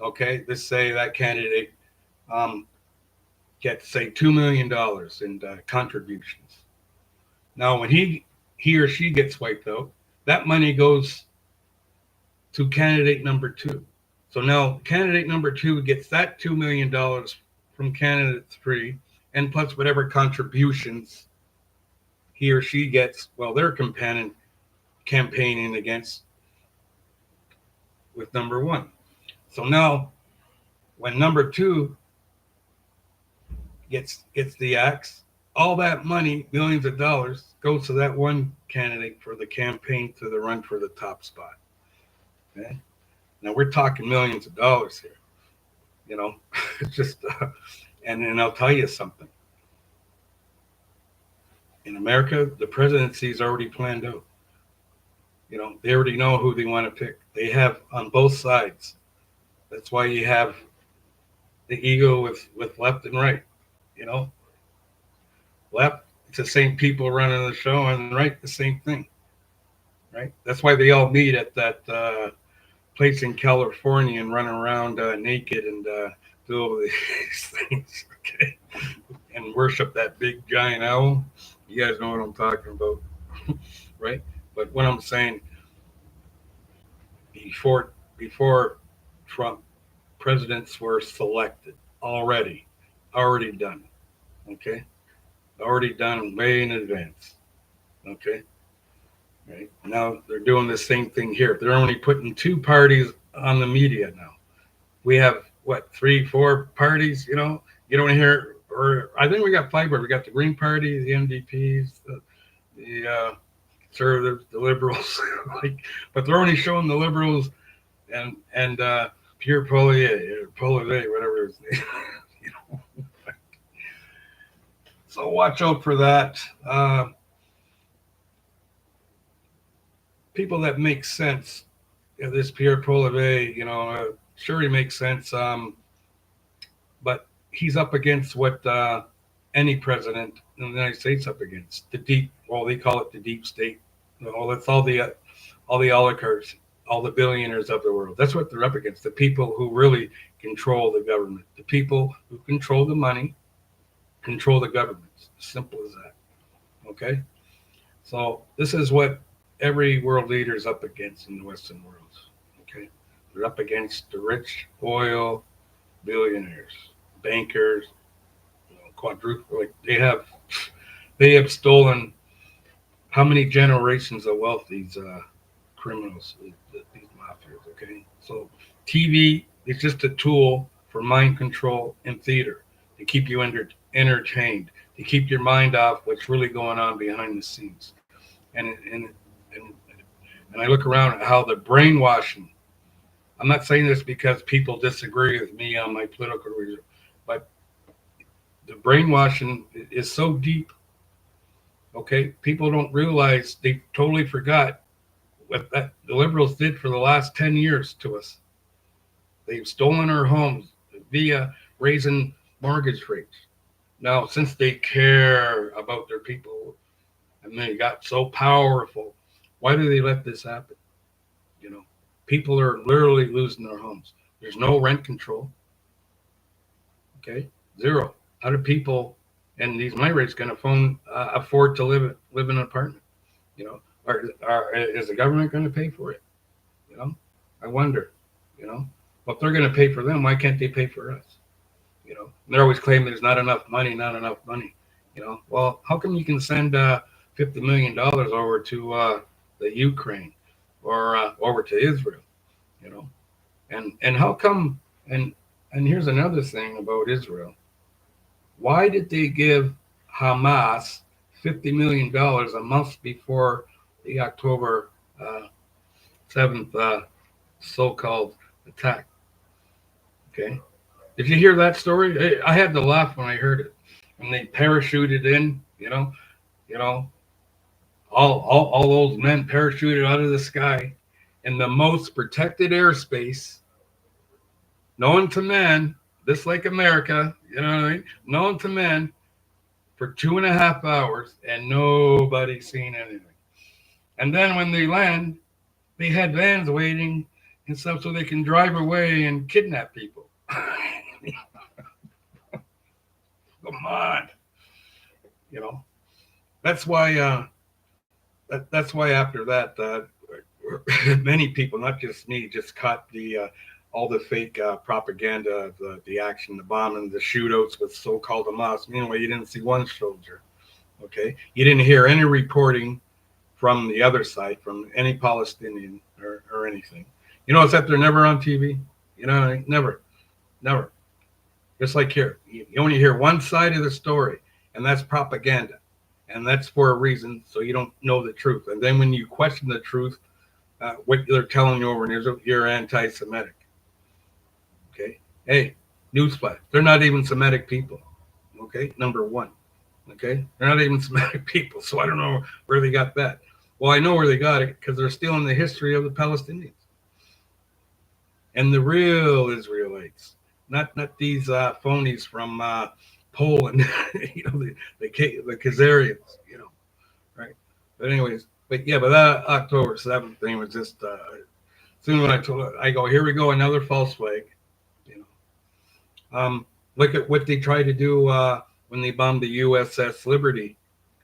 Okay, let's say that candidate um, gets, say, $2 million in contributions. Now, when he or she gets wiped out, that money goes to candidate number two. So now candidate number two gets that $2 million from candidate three, and plus whatever contributions he or she gets while they're campaigning against with number one. So now when number two gets the axe, all that money, millions of dollars, goes to that one candidate for the campaign to the run for the top spot. Okay. Now we're talking millions of dollars here. It's just, and I'll tell you something. In America, the presidency is already planned out. They already know who they want to pick. They have on both sides. That's why you have the ego with left and right. You know, left, it's the same people running the show, and right, the same thing. Right. That's why they all meet at that place in California and run around naked and do all these things. Okay. And worship that big giant owl. You guys know what I'm talking about, right? But what I'm saying, before Trump, presidents were selected already done. Okay, already done way in advance. Okay, right now they're doing the same thing here. They're only putting two parties on the media now. We have what, 3, 4 parties? You don't hear, or I think we got five. But we got the Green Party, the NDPs, the conservatives, the liberals, but they're only showing the liberals and Pierre Poilievre, whatever his name. you know. So watch out for that. People that make sense. This Pierre Poilievre, sure he makes sense, but he's up against what any president in the United States up against. They call it the deep state. That's all the oligarchs, all the billionaires of the world. That's what they're up against. The people who really control the government. The people who control the money control the government. Simple as that. Okay? So this is what every world leader is up against in the Western world. Okay? They're up against the rich, oil, billionaires, bankers, quadruple. Like they have stolen how many generations of wealth these criminals, these mafias. Okay, so TV is just a tool for mind control and theater to keep you entertained, to keep your mind off what's really going on behind the scenes. And and I look around at how the brainwashing. I'm not saying this because people disagree with me on my political reason, but the brainwashing is so deep. Okay, people don't realize they totally forgot what that the liberals did for the last 10 years to us. They've stolen our homes via raising mortgage rates. Now, since they care about their people and they got so powerful, why do they let this happen? You know, people are literally losing their homes. There's no rent control. Okay, zero. How do people and these migrants going to afford to live in an apartment? You know, is the government going to pay for it? You know, I wonder. You know, well, if they're going to pay for them, why can't they pay for us? You know, and they're always claiming there's not enough money, not enough money. You know, well, how come you can send $50 million over to the Ukraine or over to Israel? You know, and how come? And here's another thing about Israel. Why did they give Hamas $50 million a month before the October 7th so-called attack? Okay, did you hear that story? I had to laugh when I heard it. When they parachuted in, you know, all those men parachuted out of the sky in the most protected airspace known to men, just like America, you know what I mean? Known to men for 2.5 hours and nobody seen anything. And then when they land, they had vans waiting and stuff so they can drive away and kidnap people. Come on, you know. That's why. That's why after that, many people, not just me, just caught the all the fake propaganda of the action, the bombing, the shootouts with so-called Hamas. Meanwhile, you didn't see one soldier. Okay, you didn't hear any reporting from the other side, from any Palestinian or anything. You know, it's that they're never on TV. You know, never. Just like here, you only hear one side of the story, and that's propaganda. And that's for a reason, so you don't know the truth. And then when you question the truth, what they're telling you over in Israel, you're anti-Semitic. Okay? Hey, newsflash, they're not even Semitic people. Okay? Number one. Okay? They're not even Semitic people, so I don't know where they got that. Well, I know where they got it, because they're stealing the history of the Palestinians. And the real Israelites, not these phonies from Poland, the Khazarians, right? But anyways, but that October 7th thing was just soon when I go, here we go, another false flag, Look at what they tried to do when they bombed the USS Liberty,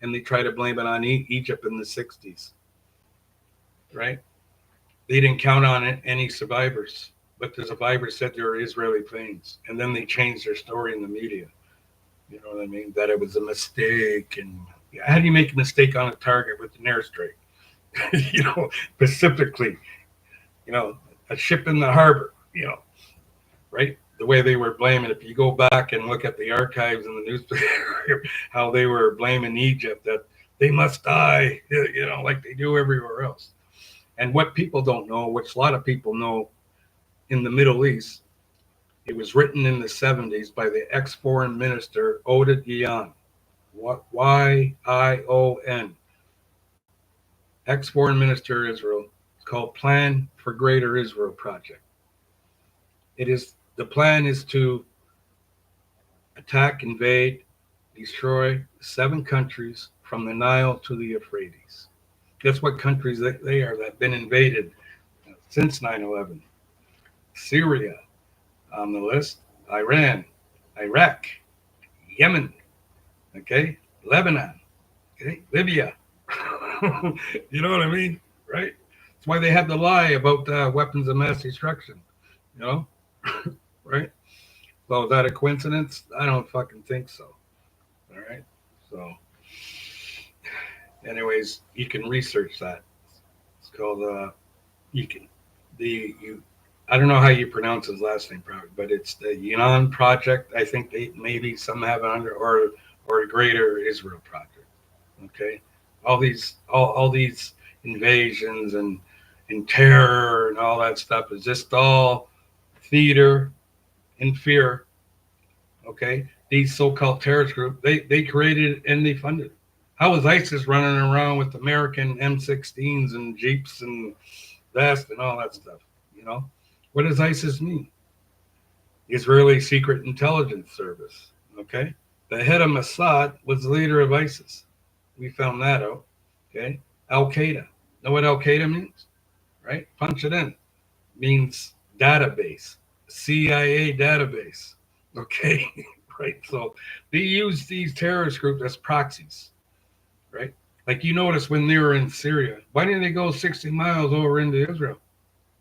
and they tried to blame it on Egypt in the 60s, right? They didn't count on any survivors, but the survivors said they were Israeli planes, and then they changed their story in the media. You know what I mean? That it was a mistake. And how do you make a mistake on a target with an airstrike? Specifically, a ship in the harbor, right? The way they were blaming, if you go back and look at the archives in the newspaper, how they were blaming Egypt, that they must die, like they do everywhere else. And what people don't know, which a lot of people know in the Middle East, it was written in the 70s by the ex-foreign minister, Oded Yion, Y-I-O-N, ex-foreign minister of Israel. It's called Plan for Greater Israel Project. The plan is to attack, invade, destroy 7 countries from the Nile to the Euphrates. Guess what countries they are that have been invaded since 9/11? Syria on the list, Iran, Iraq, Yemen, okay, Lebanon, okay, Libya. You know what I mean, right? That's why they had to lie about weapons of mass destruction, right? So is that a coincidence? I don't fucking think so. All right. So, anyways, you can research that. It's called you can the you. I don't know how you pronounce his last name, probably, but it's the Yunan Project. I think they maybe some have it under or Greater Israel Project. Okay, all these invasions and terror and all that stuff is just all theater and fear. Okay, these so-called terrorist groups they created it and they funded it. How was ISIS running around with American M16s and jeeps and vests and all that stuff? You know, what does ISIS mean? Israeli Secret Intelligence Service. Okay, the head of Mossad was the leader of ISIS. We found that out. Okay, Al Qaeda. Know what Al Qaeda means? Right? Punch it in. Means database. CIA database. Okay, right. So they use these terrorist groups as proxies. Right. Like you notice when they were in Syria, why didn't they go 60 miles over into Israel?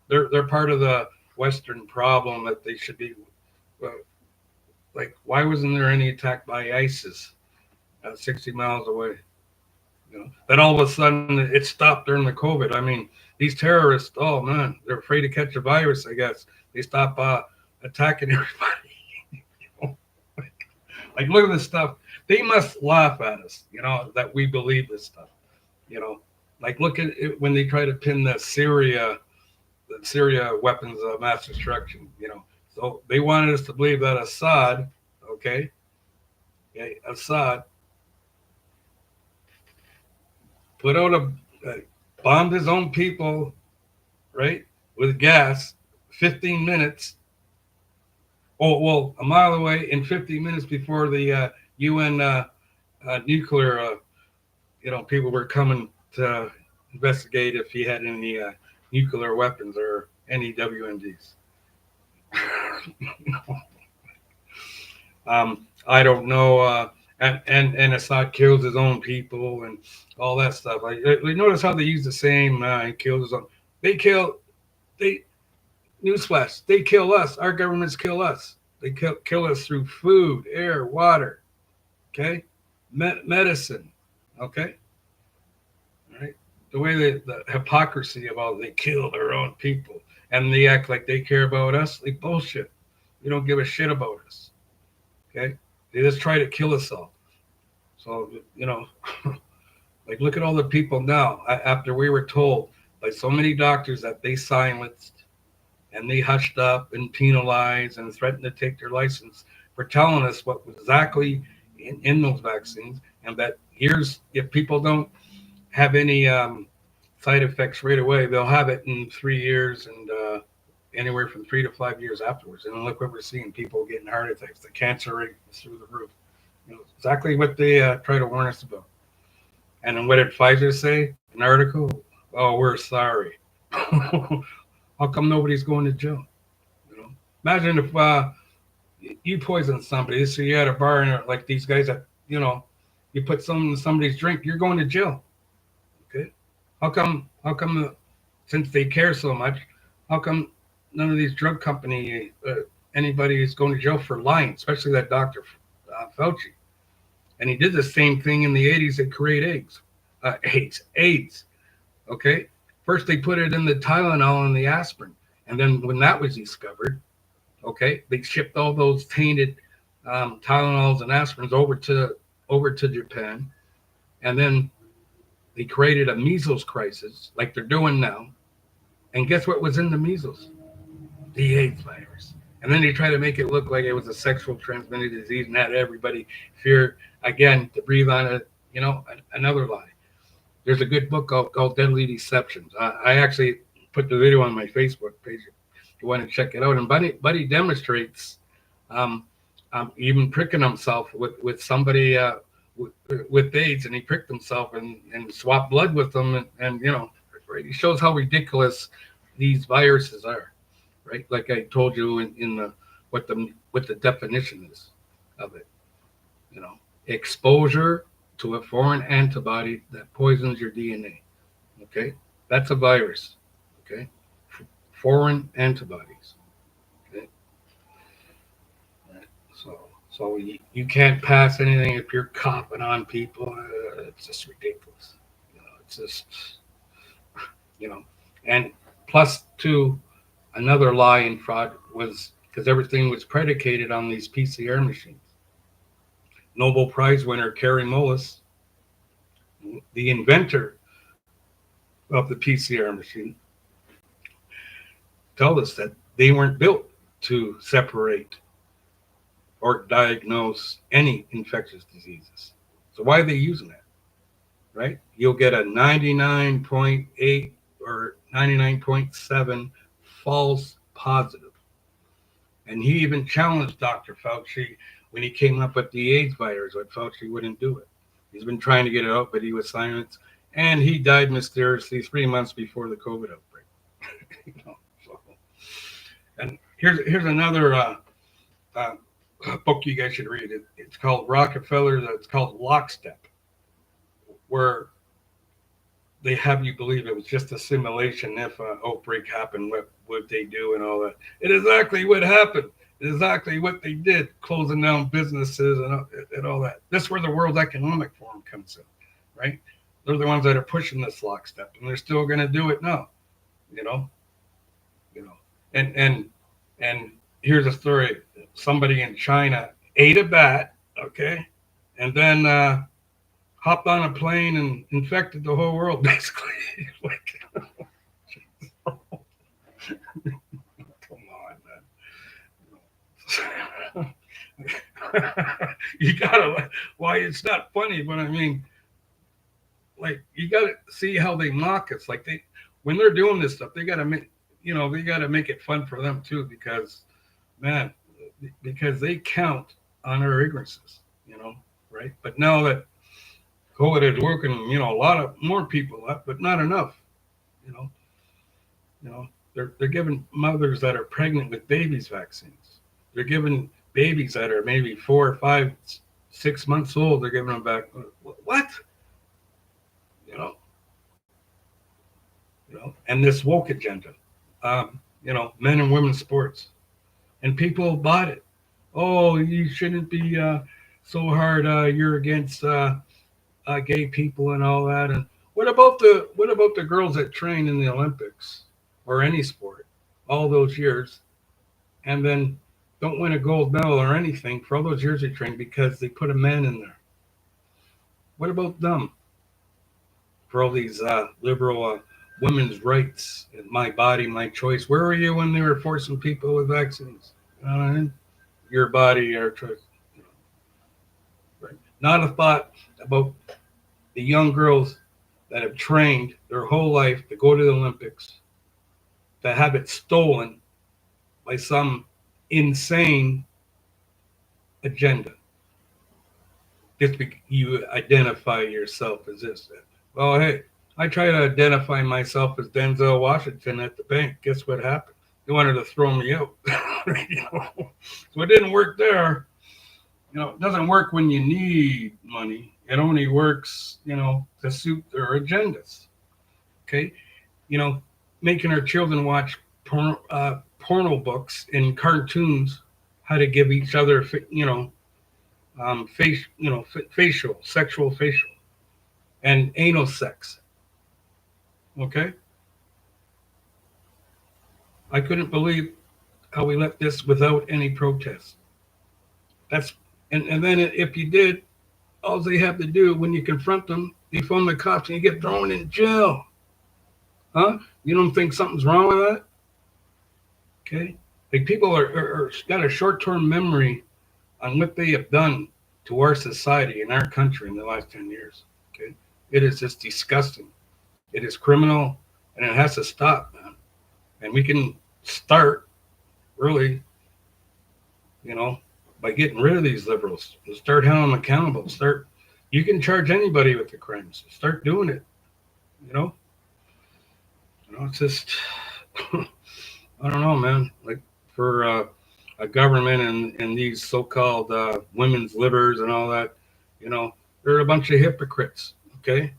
They're part of the Western problem that they should be. Well, like, why wasn't there any attack by ISIS 60 miles away? You know, then all of a sudden it stopped during the COVID. I mean, these terrorists, oh man, they're afraid to catch a virus. I guess they stop attacking everybody. Like, look at this stuff. They must laugh at us, that we believe this stuff. You know, like look at it when they try to pin the Syria weapons of mass destruction. So they wanted us to believe that Assad, okay, Assad put out bombed his own people, right, with gas, 15 minutes. Oh, well, a mile away in 15 minutes before the UN nuclear, people were coming to investigate if he had any nuclear weapons or any WMDs. I don't know. And Assad kills his own people and all that stuff. Notice how they use the same. He kills his own. They newsflash. They kill us. Our governments kill us. They kill us through food, air, water. Okay, medicine. Okay, all right. The way the hypocrisy about they kill their own people and they act like they care about us. They bullshit. You don't give a shit about us. Okay, they just try to kill us all. So like look at all the people now after we were told by so many doctors that they silenced and they hushed up and penalized and threatened to take their license for telling us what was exactly in those vaccines, and that here's if people don't have any side effects right away, they'll have it in 3 years and anywhere from 3 to 5 years afterwards. And look what we're seeing: people getting heart attacks, the cancer rate is through the roof. Exactly what they try to warn us about. And then what did Pfizer say? An article? Oh, we're sorry. How come nobody's going to jail? Imagine if you poison somebody. So you had a bar and like these guys that you put something in somebody's drink, you're going to jail. Okay. How come? Since they care so much, how come none of these drug company anybody is going to jail for lying, especially that Dr. Fauci? And he did the same thing in the 80s to create AIDS. Okay. First, they put it in the Tylenol and the aspirin. And then when that was discovered, okay, they shipped all those tainted Tylenols and aspirins over to Japan. And then they created a measles crisis like they're doing now. And guess what was in the measles? The AIDS virus. And then they try to make it look like it was a sexual transmitted disease and had everybody fear, again, to breathe on it, another lie. There's a good book called Deadly Deceptions. I actually put the video on my Facebook page if you want to check it out. And Buddy demonstrates even pricking himself with somebody with AIDS, and he pricked himself and swapped blood with them. And right, he shows how ridiculous these viruses are. Right, like I told you in the what the definition is of it. Exposure to a foreign antibody that poisons your DNA. Okay, that's a virus. Okay, foreign antibodies. Okay, So you can't pass anything if you're copping on people. It's just ridiculous. It's just, you know, and plus two, another lie and fraud was because everything was predicated on these PCR machines. Nobel Prize winner Kary Mullis, the inventor of the PCR machine, told us that they weren't built to separate or diagnose any infectious diseases. So why are they using that? Right? You'll get a 99.8 or 99.7 false positive. And he even challenged Dr. Fauci when he came up with the AIDS virus, but Fauci wouldn't do it. He's been trying to get it out, but he was silenced. And he died mysteriously 3 months before the COVID outbreak. So. And here's another book you guys should read. It's called Rockefeller. It's called Lockstep, where they have you believe it was just a simulation. If an outbreak happened, what would they do and all that? It is exactly what happened. It is exactly what they did, closing down businesses and all that. That's where the World Economic Forum comes in, right? They're the ones that are pushing this lockstep, and they're still going to do it now, you know. And here's a story. Somebody in China ate a bat, okay, and then hopped on a plane and infected the whole world, basically. Like, come on, man. You gotta, why it's not funny, but I mean, like, you gotta see how they mock us. Like, when they're doing this stuff, they gotta make, they gotta make it fun for them too, because, man, because they count on our ignorances, right? But now that COVID is working, a lot of more people up, but not enough, they're giving mothers that are pregnant with babies vaccines. They're giving babies that are maybe 4 or 5, 6 months old. They're giving them back. What? And this woke agenda, men and women's sports, and people bought it. Oh, you shouldn't be so hard. You're against gay people and all that. And what about the girls that train in the Olympics or any sport all those years, and then don't win a gold medal or anything for all those years they trained because they put a man in there? What about them? For all these liberal women's rights and my body, my choice. Where were you when they were forcing people with vaccines? Your body, your choice. Right. Not a thought about the young girls that have trained their whole life to go to the Olympics, to have it stolen by some insane agenda. Just because you identify yourself as this. Well, hey, I try to identify myself as Denzel Washington at the bank. Guess what happened? They wanted to throw me out. So it didn't work there. It doesn't work when you need money. It only works, to suit their agendas. Okay? Making our children watch porno books and cartoons, how to give each other, sexual facial, and anal sex. Okay? I couldn't believe how we let this without any protest. And then if you did, all they have to do when you confront them, they phone the cops and you get thrown in jail. Huh? You don't think something's wrong with that? Okay? Like, people are got a short-term memory on what they have done to our society and our country in the last 10 years. Okay? It is just disgusting. It is criminal, and it has to stop, man. And we can start, really, by getting rid of these liberals. Start having them accountable. You can charge anybody with the crimes. Start doing it. It's just, I don't know, man. Like, for a government and these so-called women's livers and all that, they're a bunch of hypocrites. Okay,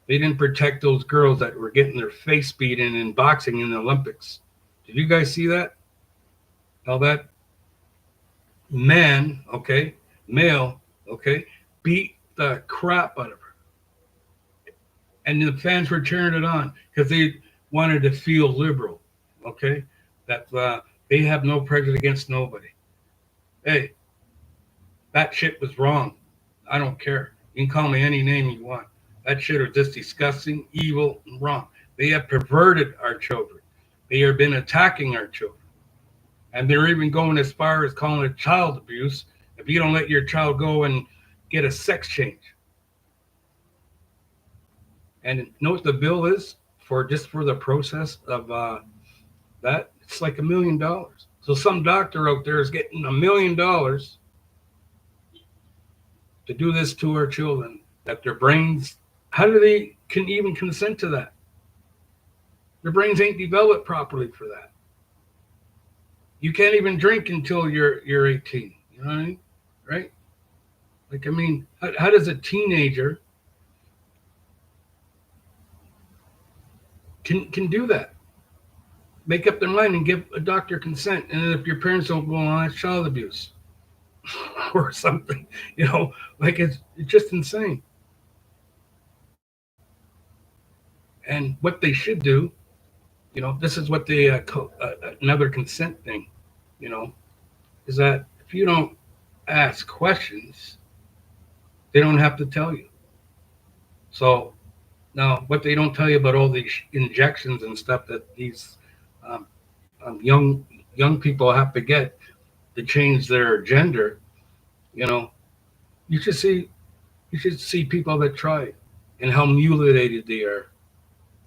they didn't protect those girls that were getting their face beaten in boxing in the Olympics. Did you guys see that? All that man, okay, male, okay, beat the crap out of her. And the fans were cheering it on because they wanted to feel liberal, okay, that they have no prejudice against nobody. Hey, that shit was wrong. I don't care. You can call me any name you want. That shit is just disgusting, evil, and wrong. They have perverted our children. They have been attacking our children. And they're even going as far as calling it child abuse if you don't let your child go and get a sex change. And you know what the bill is for just for the process of that? It's like $1 million. So some doctor out there is getting $1 million to do this to our children. That their brains, how do they can even consent to that? Their brains ain't developed properly for that. You can't even drink until you're 18. You know what I mean? Right? Like I mean, how does a teenager can do that? Make up their mind and give a doctor consent, and then if your parents don't go on, it's child abuse or something. You know, like it's just insane. And what they should do, you know, this is what the another consent thing, you know, is that if you don't ask questions, they don't have to tell you. So now, what they don't tell you about all these injections and stuff that these um, young people have to get to change their gender, you know, you should see you should see people that try it and how mutilated they are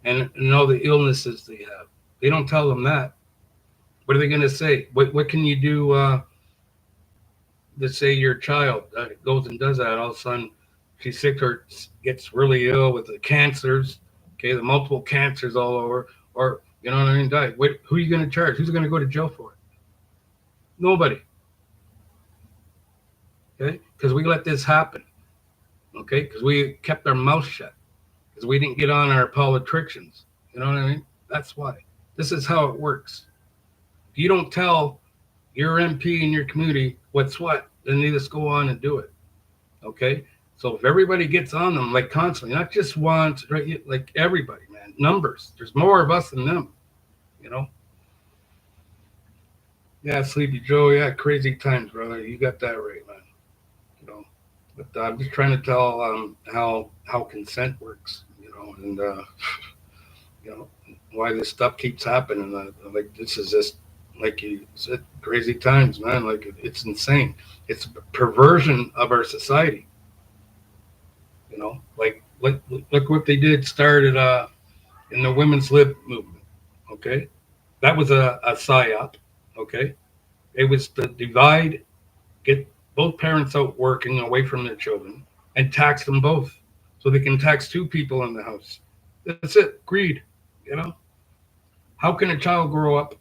and all the illnesses they have. They don't tell them that. What are they going to say? What can you do? Let's say your child goes and does that, all of a sudden she's sick or gets really ill with the cancers, okay, the multiple cancers all over, or you know what I mean, die. Who are you going to charge? Who's going to go to jail for it? Nobody, okay? Because we let this happen, okay? Because we kept our mouth shut, because we didn't get on our politicians. You know what I mean? That's why. This is how it works. If you don't tell your MP in your community what's what, then they just go on and do it. Okay. So if everybody gets on them like constantly, not just once, right? Like everybody, man, numbers. There's more of us than them, you know. Yeah, Sleepy Joe. Yeah, crazy times, brother. You got that right, man. You know, but I'm just trying to tell how consent works, you know, and you know why this stuff keeps happening. Like this is just like you said, crazy times, man. Like it's insane. It's a perversion of our society. You know, like look what they did started in the women's lib movement. Okay, that was a psyop. Okay, it was to divide, get both parents out working away from their children, and tax them both, so they can tax two people in the house. That's it. Greed. You know, how can a child grow up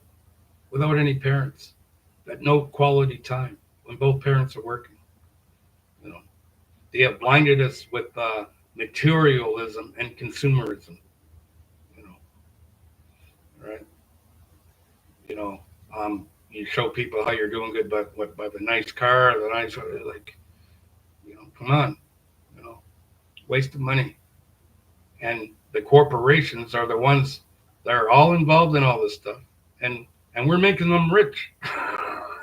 without any parents? That no quality time when both parents are working. You know, they have blinded us with materialism and consumerism. You know, right? You know, you show people how you're doing good, but what by the nice car, the nice like, you know, come on, you know, waste of money. And the corporations are the ones that are all involved in all this stuff, and we're making them rich.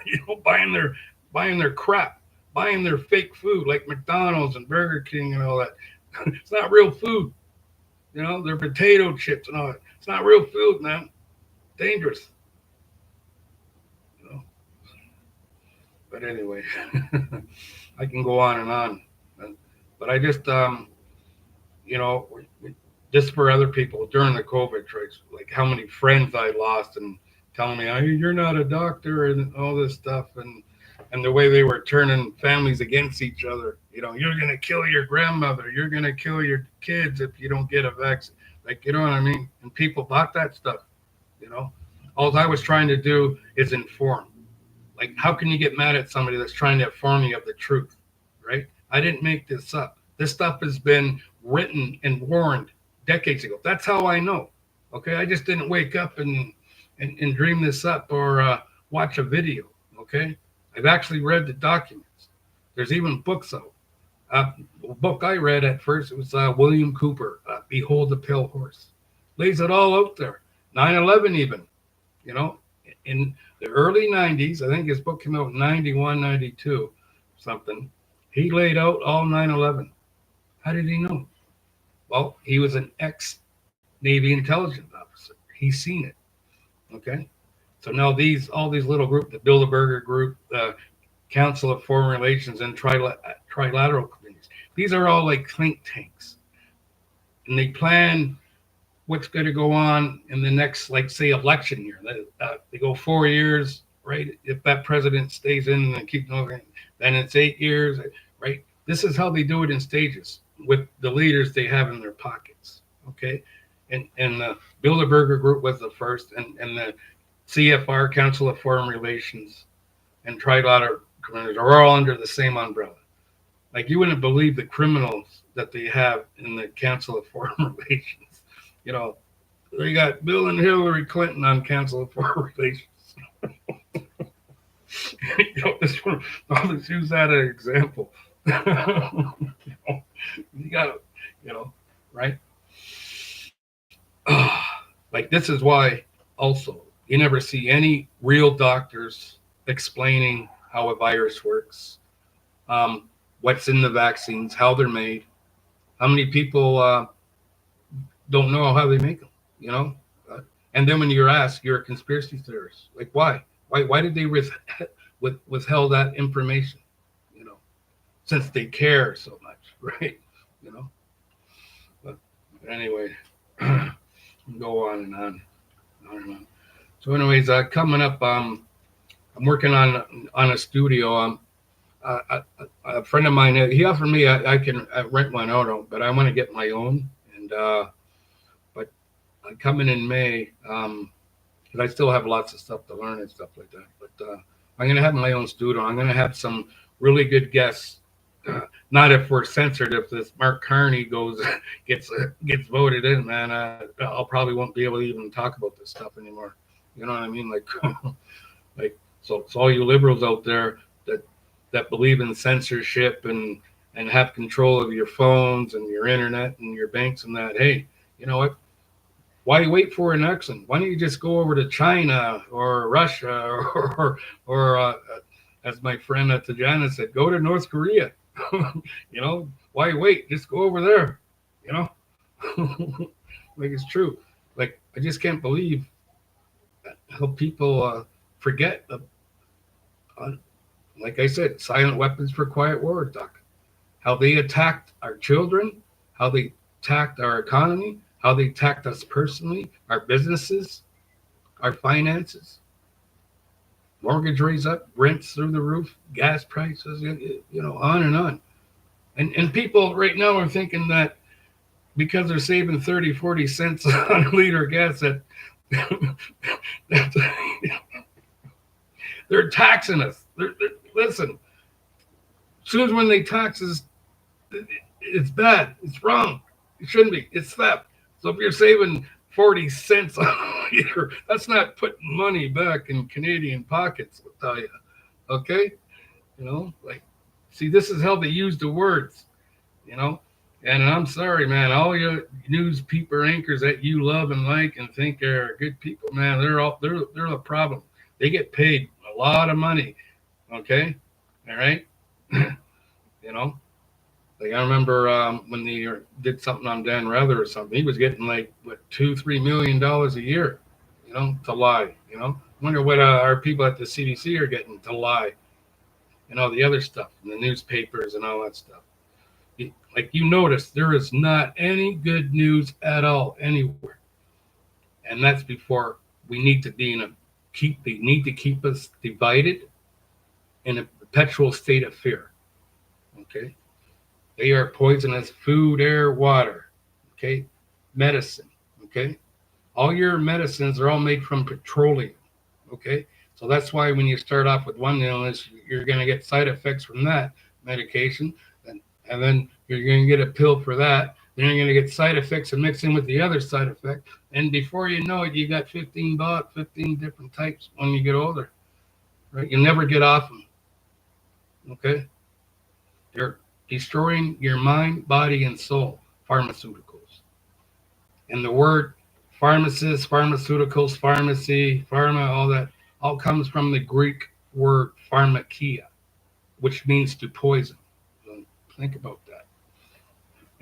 You know, buying their crap, buying their fake food like McDonald's and Burger King and all that. It's not real food. You know, their potato chips and all that. It's not real food, man. Dangerous. You know. But anyway, I can go on and on. But I just, you know, just for other people during the COVID trace, like how many friends I lost and telling me, oh, you're not a doctor and all this stuff. And the way they were turning families against each other. You know, you're going to kill your grandmother. You're going to kill your kids if you don't get a vaccine. Like, you know what I mean? And people bought that stuff, you know. All I was trying to do is inform. Like, how can you get mad at somebody that's trying to inform you of the truth, right? I didn't make this up. This stuff has been written and warned decades ago. That's how I know. Okay, I just didn't wake up and dream this up or watch a video. Okay, I've actually read the documents. There's even books out. A book I read at first, it was William Cooper, Behold the Pale Horse. Lays it all out there. 9/11 even, you know, in the early 90s, I think his book came out in 91, 92, something. He laid out all 9/11. How did he know? Well, he was an ex-Navy intelligence officer. He's seen it. Okay. So now all these little groups, the Bilderberger Group, Council of Foreign Relations, and Trilateral Committees, these are all like think tanks. And they plan what's going to go on in the next, like, say, election year. They go 4 years, right? If that president stays in and keeps moving, then it's 8 years, right? This is how they do it in stages with the leaders they have in their pockets, okay? And the Bilderberger Group was the first, and the CFR, Council of Foreign Relations, and Trilateral Committees are all under the same umbrella. Like, you wouldn't believe the criminals that they have in the Council of Foreign Relations. You know, they got Bill and Hillary Clinton on Council of Foreign Relations. You know, I'll just use that as an example. You got to, right? Like, this is why also you never see any real doctors explaining how a virus works, what's in the vaccines, how they're made. How many people don't know how they make them, and then when you're asked, you're a conspiracy theorist. Like, why did they withheld that information, since they care so much, right? But anyway, go on and on. So anyways, coming up, I'm working on a studio. A friend of mine, he offered me I can rent one out, but I want to get my own. And but I'm coming in May, because I still have lots of stuff to learn and stuff like that. But I'm gonna have my own studio. I'm gonna have some really good guests. Not if we're censored. If this Mark Carney gets voted in, man, I'll probably won't be able to even talk about this stuff anymore. You know what I mean? Like, so all you liberals out there that believe in censorship and have control of your phones and your internet and your banks and that, hey, you know what? Why wait for an election? Why don't you just go over to China or Russia or as my friend Tajana said, go to North Korea. Why wait? Just go over there. Like, it's true. Like, I just can't believe how people forget. Like I said, silent weapons for quiet war, Doc. How they attacked our children, how they attacked our economy, how they attacked us personally, our businesses, our finances. Mortgage rates up, rents through the roof, gas prices, on and on. And people right now are thinking that because they're saving 30, 40 cents on a liter of gas, that they're taxing us. Listen, as soon as when they tax us, it's bad. It's wrong. It shouldn't be. It's theft. So if you're saving 40 cents on a liter, that's not putting money back in Canadian pockets, I'll tell you. Okay? See, this is how they use the words, And I'm sorry, man, all your news people anchors that you love and like and think are good people, man, they're a problem. They get paid a lot of money. Okay? All right? Like, I remember when they did something on Dan Rather or something, he was getting like, what, $2-3 million a year, to lie, I wonder what our people at the CDC are getting to lie, the other stuff, and the newspapers and all that stuff. Like, you notice there is not any good news at all anywhere. And that's before we need to be they need to keep us divided in a perpetual state of fear. Okay? They are poisonous: food, air, water, okay? Medicine, okay? All your medicines are all made from petroleum, okay? So that's why when you start off with one illness, you're going to get side effects from that medication, and then you're going to get a pill for that. Then you're going to get side effects and mix in with the other side effect. And before you know it, you got 15 different types when you get older, right? You'll never get off them. Okay, they're destroying your mind, body, and soul. Pharmaceuticals, and the word pharmacist, pharmaceuticals, pharmacy, pharma, all that all comes from the Greek word pharmakia, which means to poison. So think about that.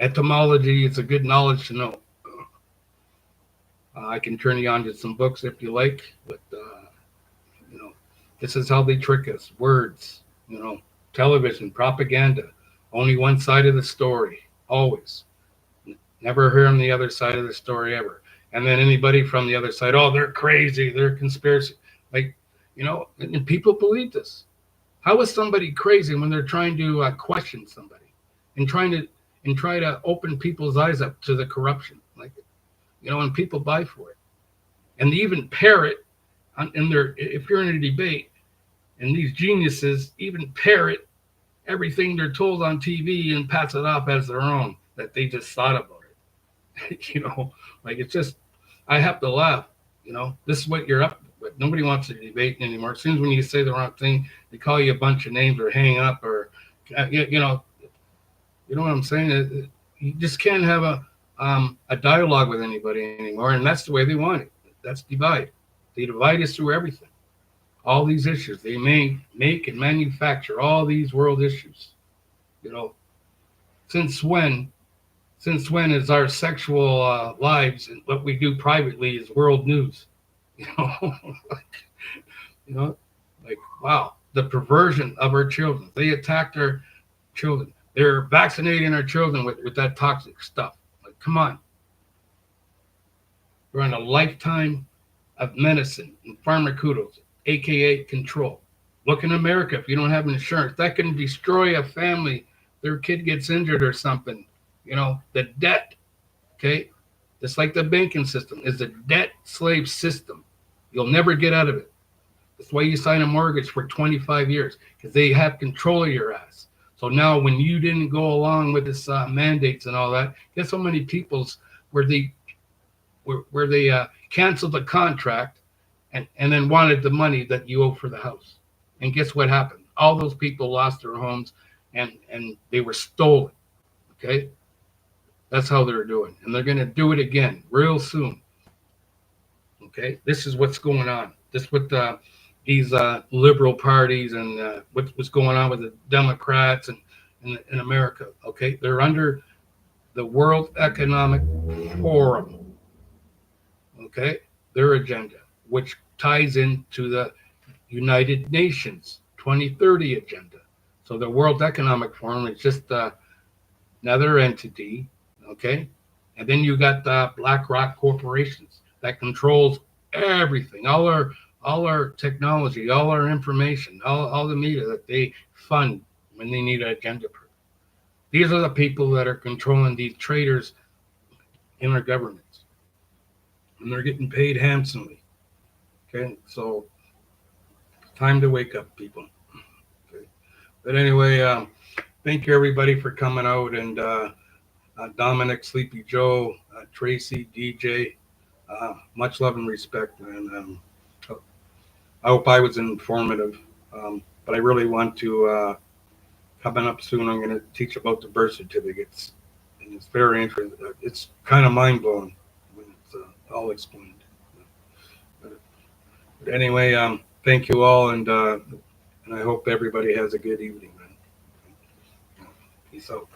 Etymology is a good knowledge to know. I can turn you on to some books if you like, but you know, this is how they trick us. Words, television, propaganda, only one side of the story, always. Never hear on the other side of the story ever. And then anybody from the other side, oh, they're crazy, they're conspiracy. Like, and people believe this. How is somebody crazy when they're trying to question somebody and try to open people's eyes up to the corruption? Like, and people buy for it, and they even parrot in their. If you're in a debate, and these geniuses even parrot everything they're told on TV and pass it off as their own that they just thought about it. Like it's just. I have to laugh. This is what you're up with. Nobody wants to debate anymore. As soon as when you say the wrong thing, they call you a bunch of names or hang up or, you know what I'm saying? You just can't have a dialogue with anybody anymore, and that's the way they want it. That's divide. They divide us through everything. All these issues they make and manufacture all these world issues. You know, since when? Since when is our sexual lives and what we do privately is world news? You know, like, you know, like wow, the perversion of our children. They attacked our children. They're vaccinating our children with that toxic stuff. Like, come on. We're on a lifetime of medicine and pharmaceuticals, aka control. Look in America, if you don't have insurance, that can destroy a family. Their kid gets injured or something. The debt, okay? Just like the banking system is a debt slave system. You'll never get out of it. That's why you sign a mortgage for 25 years, because they have control of your ass. So now when you didn't go along with this mandates and all that, guess how many people's where they canceled the contract and then wanted the money that you owe for the house. And guess what happened? All those people lost their homes and they were stolen. Okay? That's how they're doing. And they're going to do it again real soon. Okay? This is what's going on. This with these liberal parties and what's going on with the Democrats and in America. Okay? They're under the World Economic Forum. Okay? Their agenda, which ties into the United Nations 2030 agenda. So the World Economic Forum is just another entity, okay? And then you got the BlackRock corporations that controls everything, all our technology, all our information, all the media that they fund when they need an agenda. These are the people that are controlling these traders in our governments, and they're getting paid handsomely. Okay, so time to wake up, people. Okay. But anyway, thank you everybody for coming out, and Dominic, Sleepy Joe, Tracy, DJ, much love and respect, and I hope I was informative. But I really want to coming up soon. I'm going to teach about the birth certificates, and it's very interesting. It's kind of mind blowing when it's all explained. But anyway, thank you all, and I hope everybody has a good evening. Man. Peace out.